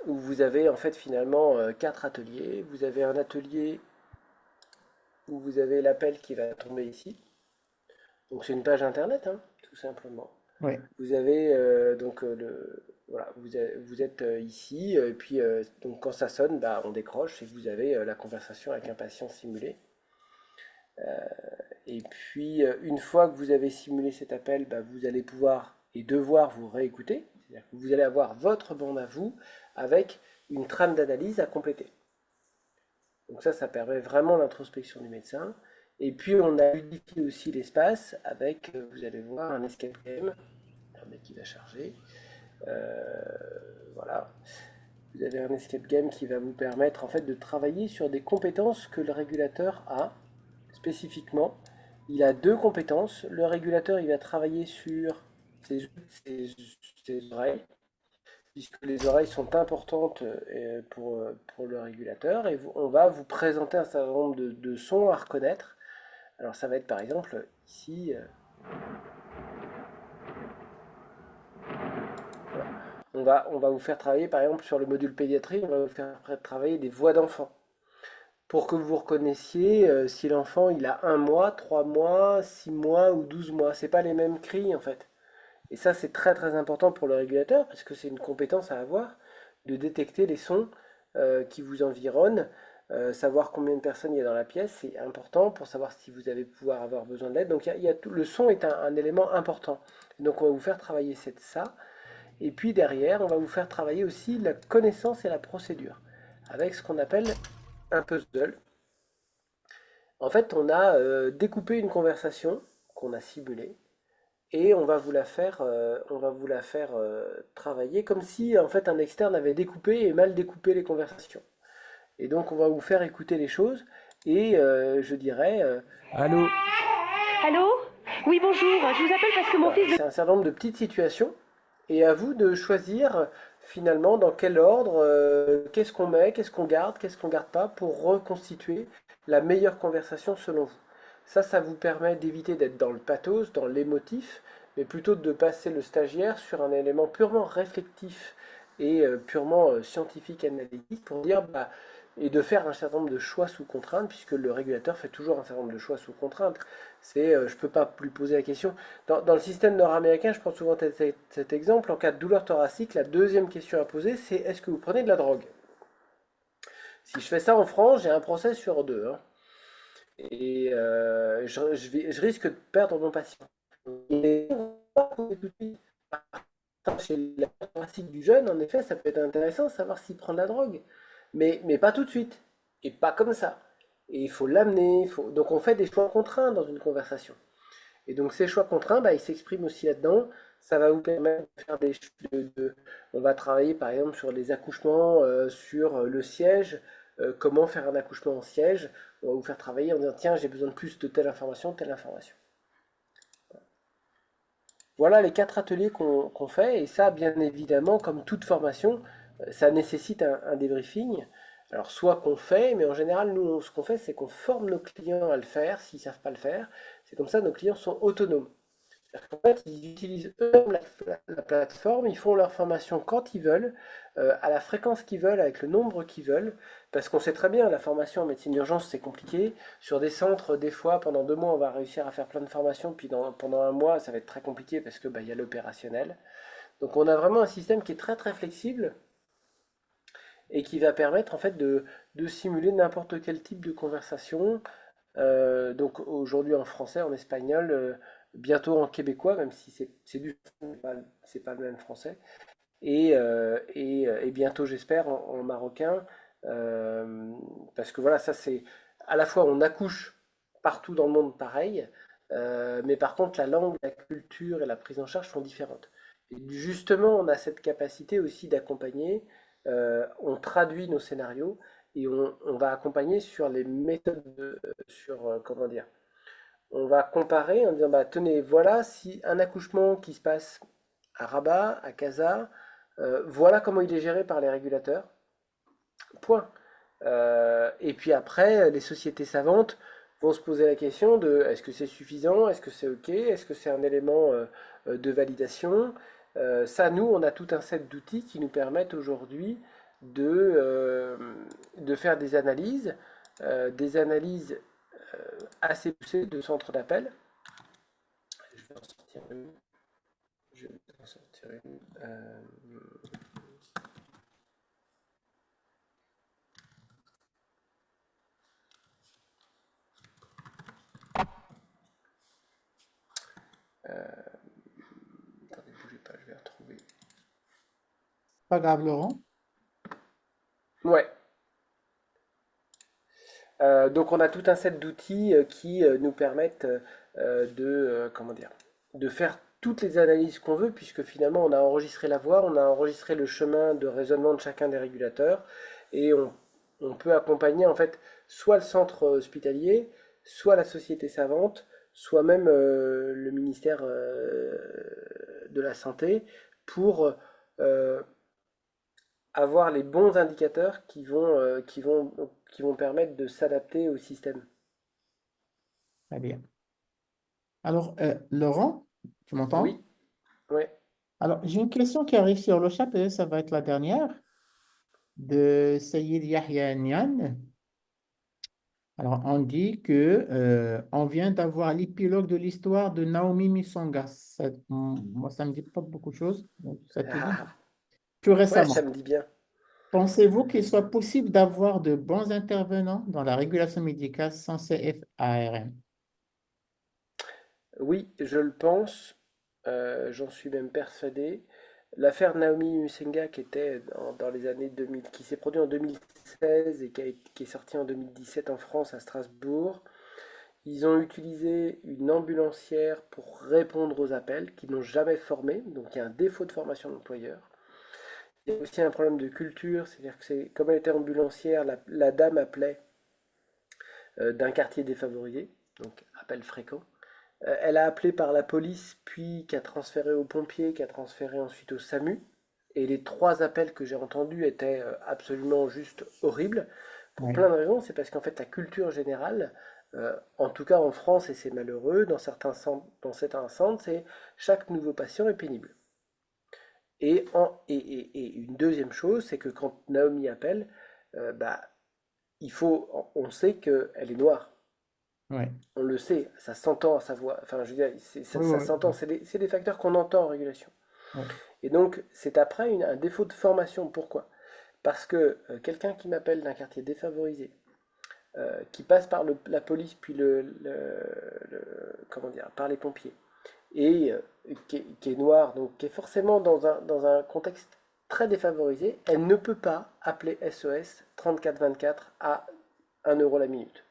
où vous avez en fait finalement 4 ateliers. Vous avez un atelier où vous avez l'appel qui va tomber ici. Donc c'est une page internet, hein, tout simplement. Oui. Vous avez voilà, vous êtes ici, et puis donc quand ça sonne, bah, on décroche et vous avez la conversation avec un patient simulé. Et puis une fois que vous avez simulé cet appel, bah, vous allez pouvoir et devoir vous réécouter. C'est-à-dire que vous allez avoir votre bande à vous avec une trame d'analyse à compléter. Donc ça permet vraiment l'introspection du médecin. Et puis on a unifié aussi l'espace avec, vous allez voir, un escape game. Un mec qui va charger. Voilà. Vous avez un escape game qui va vous permettre en fait de travailler sur des compétences que le régulateur a spécifiquement. Il a deux compétences. Le régulateur, il va travailler sur ses oreilles, puisque les oreilles sont importantes pour le régulateur. Et on va vous présenter un certain nombre de sons à reconnaître. Alors ça va être par exemple ici. On va vous faire travailler par exemple sur le module pédiatrie, on va vous faire travailler des voix d'enfants pour que vous reconnaissiez si l'enfant il a 1 mois, 3 mois, 6 mois ou 12 mois. C'est pas les mêmes cris en fait. Et ça, c'est très très important pour le régulateur parce que c'est une compétence à avoir de détecter les sons qui vous environnent. Savoir combien de personnes il y a dans la pièce, c'est important pour savoir si vous allez pouvoir avoir besoin d'aide. Donc le son est un élément important. Donc on va vous faire travailler ça. Et puis derrière, on va vous faire travailler aussi la connaissance et la procédure avec ce qu'on appelle un puzzle. En fait, on a découpé une conversation qu'on a simulée et on va vous la faire, travailler comme si en fait un externe avait découpé et mal découpé les conversations. Et donc on va vous faire écouter les choses et je dirais allô. Allô? Oui, bonjour. Je vous appelle parce que mon Voilà, fils... c'est un certain nombre de petites situations et à vous de choisir finalement dans quel ordre, qu'est-ce qu'on met, qu'est-ce qu'on garde pas pour reconstituer la meilleure conversation selon vous. Ça vous permet d'éviter d'être dans le pathos, dans l'émotif, mais plutôt de passer le stagiaire sur un élément purement réflectif et purement scientifique analytique pour dire et de faire un certain nombre de choix sous contrainte, puisque le régulateur fait toujours un certain nombre de choix sous contrainte. Je ne peux pas lui poser la question. Dans le système nord-américain, je prends souvent cet exemple. En cas de douleur thoracique, la deuxième question à poser, c'est est-ce que vous prenez de la drogue? Si je fais ça en France, j'ai un procès sur 2. Hein. Et je risque de perdre mon patient. Et chez la douleur thoracique du jeune, en effet, ça peut être intéressant de savoir s'il prend de la drogue. Mais pas tout de suite. Et pas comme ça. Et il faut l'amener. Donc on fait des choix contraints dans une conversation. Et donc ces choix contraints, ils s'expriment aussi là-dedans. Ça va vous permettre de faire des on va travailler par exemple sur les accouchements, sur le siège, comment faire un accouchement en siège. On va vous faire travailler en disant tiens, j'ai besoin de plus de telle information, telle information. Voilà les 4 ateliers qu'on fait. Et ça, bien évidemment, comme toute formation, ça nécessite un débriefing. Alors soit qu'on fait, mais en général, nous, ce qu'on fait, c'est qu'on forme nos clients à le faire s'ils ne savent pas le faire. C'est comme ça, nos clients sont autonomes. En fait, ils utilisent eux-mêmes la plateforme, ils font leur formation quand ils veulent, à la fréquence qu'ils veulent, avec le nombre qu'ils veulent, parce qu'on sait très bien, la formation en médecine d'urgence, c'est compliqué. Sur des centres, des fois, pendant 2 mois, on va réussir à faire plein de formations, puis pendant 1 mois, ça va être très compliqué parce que y a l'opérationnel. Donc on a vraiment un système qui est très très flexible et qui va permettre en fait de simuler n'importe quel type de conversation. Donc aujourd'hui en français, en espagnol, bientôt en québécois, même si c'est c'est pas le même français, et bientôt j'espère en marocain, parce que voilà, ça c'est à la fois on accouche partout dans le monde pareil, mais par contre la langue, la culture et la prise en charge sont différentes. Et justement, on a cette capacité aussi d'accompagner, on traduit nos scénarios et on va accompagner sur les méthodes, comment dire, on va comparer en disant, tenez, voilà, si un accouchement qui se passe à Rabat, à Casa, voilà comment il est géré par les régulateurs. Point. Et puis après, les sociétés savantes vont se poser la question de est-ce que c'est suffisant, est-ce que c'est OK, est-ce que c'est un élément de validation. Ça, nous, on a tout un set d'outils qui nous permettent aujourd'hui de faire des analyses assez poussées de centres d'appel. Je vais en sortir une. Attendez, bougez pas, je vais retrouver. Pas grave, Laurent. Ouais. Donc on a tout un set d'outils qui nous permettent comment dire, de faire toutes les analyses qu'on veut, puisque finalement on a enregistré la voix, on a enregistré le chemin de raisonnement de chacun des régulateurs, et on peut accompagner en fait soit le centre hospitalier, soit la société savante, soit même le ministère de la Santé, pour avoir les bons indicateurs qui vont permettre de s'adapter au système. Très bien. Alors, Laurent, tu m'entends? Oui, oui. Alors, j'ai une question qui arrive sur le chat, et ça va être la dernière, de Sayid Yahya Nian. Alors, on dit que on vient d'avoir l'épilogue de l'histoire de Naomi Musonga. Moi, ça me dit pas beaucoup de choses. Donc, ça te dit plus Ouais, récemment. ça me dit bien. Pensez-vous qu'il soit possible d'avoir de bons intervenants dans la régulation médicale sans CFARM? Oui, je le pense. J'en suis même persuadé. L'affaire Naomi Musenga, qui était dans les années 2000, qui s'est produite en 2016 et qui est sortie en 2017 en France à Strasbourg, ils ont utilisé une ambulancière pour répondre aux appels qu'ils n'ont jamais formée. Donc il y a un défaut de formation de l'employeur. Il y a aussi un problème de culture, c'est-à-dire que comme elle était ambulancière, la dame appelait d'un quartier défavorisé, donc appel fréquent. Elle a appelé par la police, puis qui a transféré aux pompiers, qui a transféré ensuite au SAMU. Et les 3 appels que j'ai entendus étaient absolument juste horribles. Pour Oui, plein de raisons, c'est parce qu'en fait, la culture générale, en tout cas en France, et c'est malheureux, dans certains centres, c'est chaque nouveau patient est pénible. Et une deuxième chose, c'est que quand Naomi appelle, bah, on sait qu'elle est noire. oui, On le sait, ça s'entend à sa voix. Enfin, je veux dire, ça, oui, ça oui, s'entend. C'est des facteurs qu'on entend en régulation. oui, Et donc, c'est après un défaut de formation. Pourquoi? Parce que quelqu'un qui m'appelle d'un quartier défavorisé, qui passe par la police, puis comment dire, par les pompiers, et qui est noire, donc qui est forcément dans un contexte très défavorisé, elle ne peut pas appeler SOS 3424 à 1 € la minute.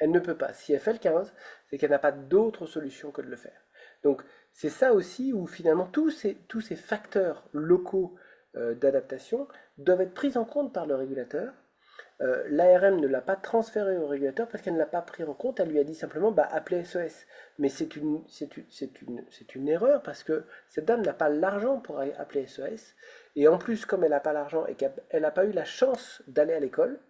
Elle ne peut pas. Si elle fait le 15, c'est qu'elle n'a pas d'autre solution que de le faire. Donc c'est ça aussi où finalement tous ces facteurs locaux d'adaptation doivent être pris en compte par le régulateur. L'ARM ne l'a pas transféré au régulateur parce qu'elle ne l'a pas pris en compte. Elle lui a dit simplement bah, appelez SOS. Mais c'est une erreur parce que cette dame n'a pas l'argent pour appeler SOS. Et en plus, comme elle n'a pas l'argent et qu'elle n'a pas eu la chance d'aller à l'école,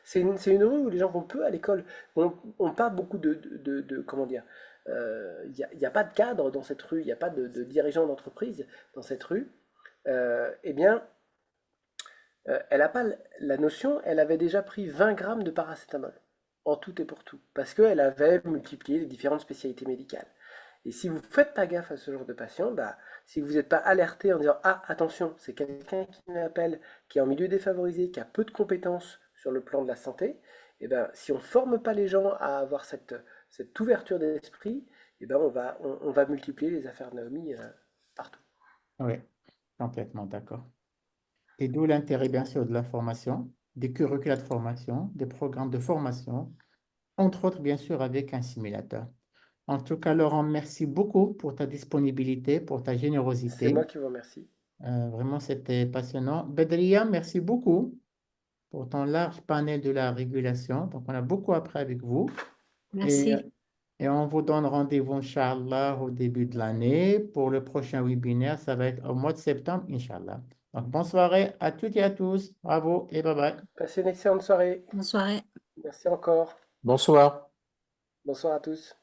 c'est une rue où les gens vont peu à l'école, ont pas beaucoup comment dire, il n'y a pas de cadre dans cette rue, il n'y a pas de dirigeant d'entreprise dans cette rue. Eh bien, elle n'a pas la notion, elle avait déjà pris 20 grammes de paracétamol, en tout et pour tout, parce qu'elle avait multiplié les différentes spécialités médicales. Et si vous ne faites pas gaffe à ce genre de patient, bah, si vous n'êtes pas alerté en disant ah attention, c'est quelqu'un qui m'appelle, qui est en milieu défavorisé, qui a peu de compétences sur le plan de la santé, et ben si on ne forme pas les gens à avoir cette ouverture d'esprit, et ben on va multiplier les affaires Naomi partout. oui, complètement d'accord. Et d'où l'intérêt, bien sûr, de la formation, des curricula de formation, des programmes de formation, entre autres, bien sûr, avec un simulateur. En tout cas, Laurent, merci beaucoup pour ta disponibilité, pour ta C'est générosité. moi qui vous remercie. Vraiment, c'était passionnant. Bedria, merci beaucoup pour ton large panel de la régulation. Donc, on a beaucoup appris avec vous. Et, Merci. et on vous donne rendez-vous, Inch'Allah, au début de l'année. Pour le prochain webinaire, ça va être au mois de septembre, Inch'Allah. Donc, bonne soirée à toutes et à tous. Bravo et bye bye. Passez une excellente soirée. Bonne soirée. Merci encore. Bonsoir. Bonsoir à tous.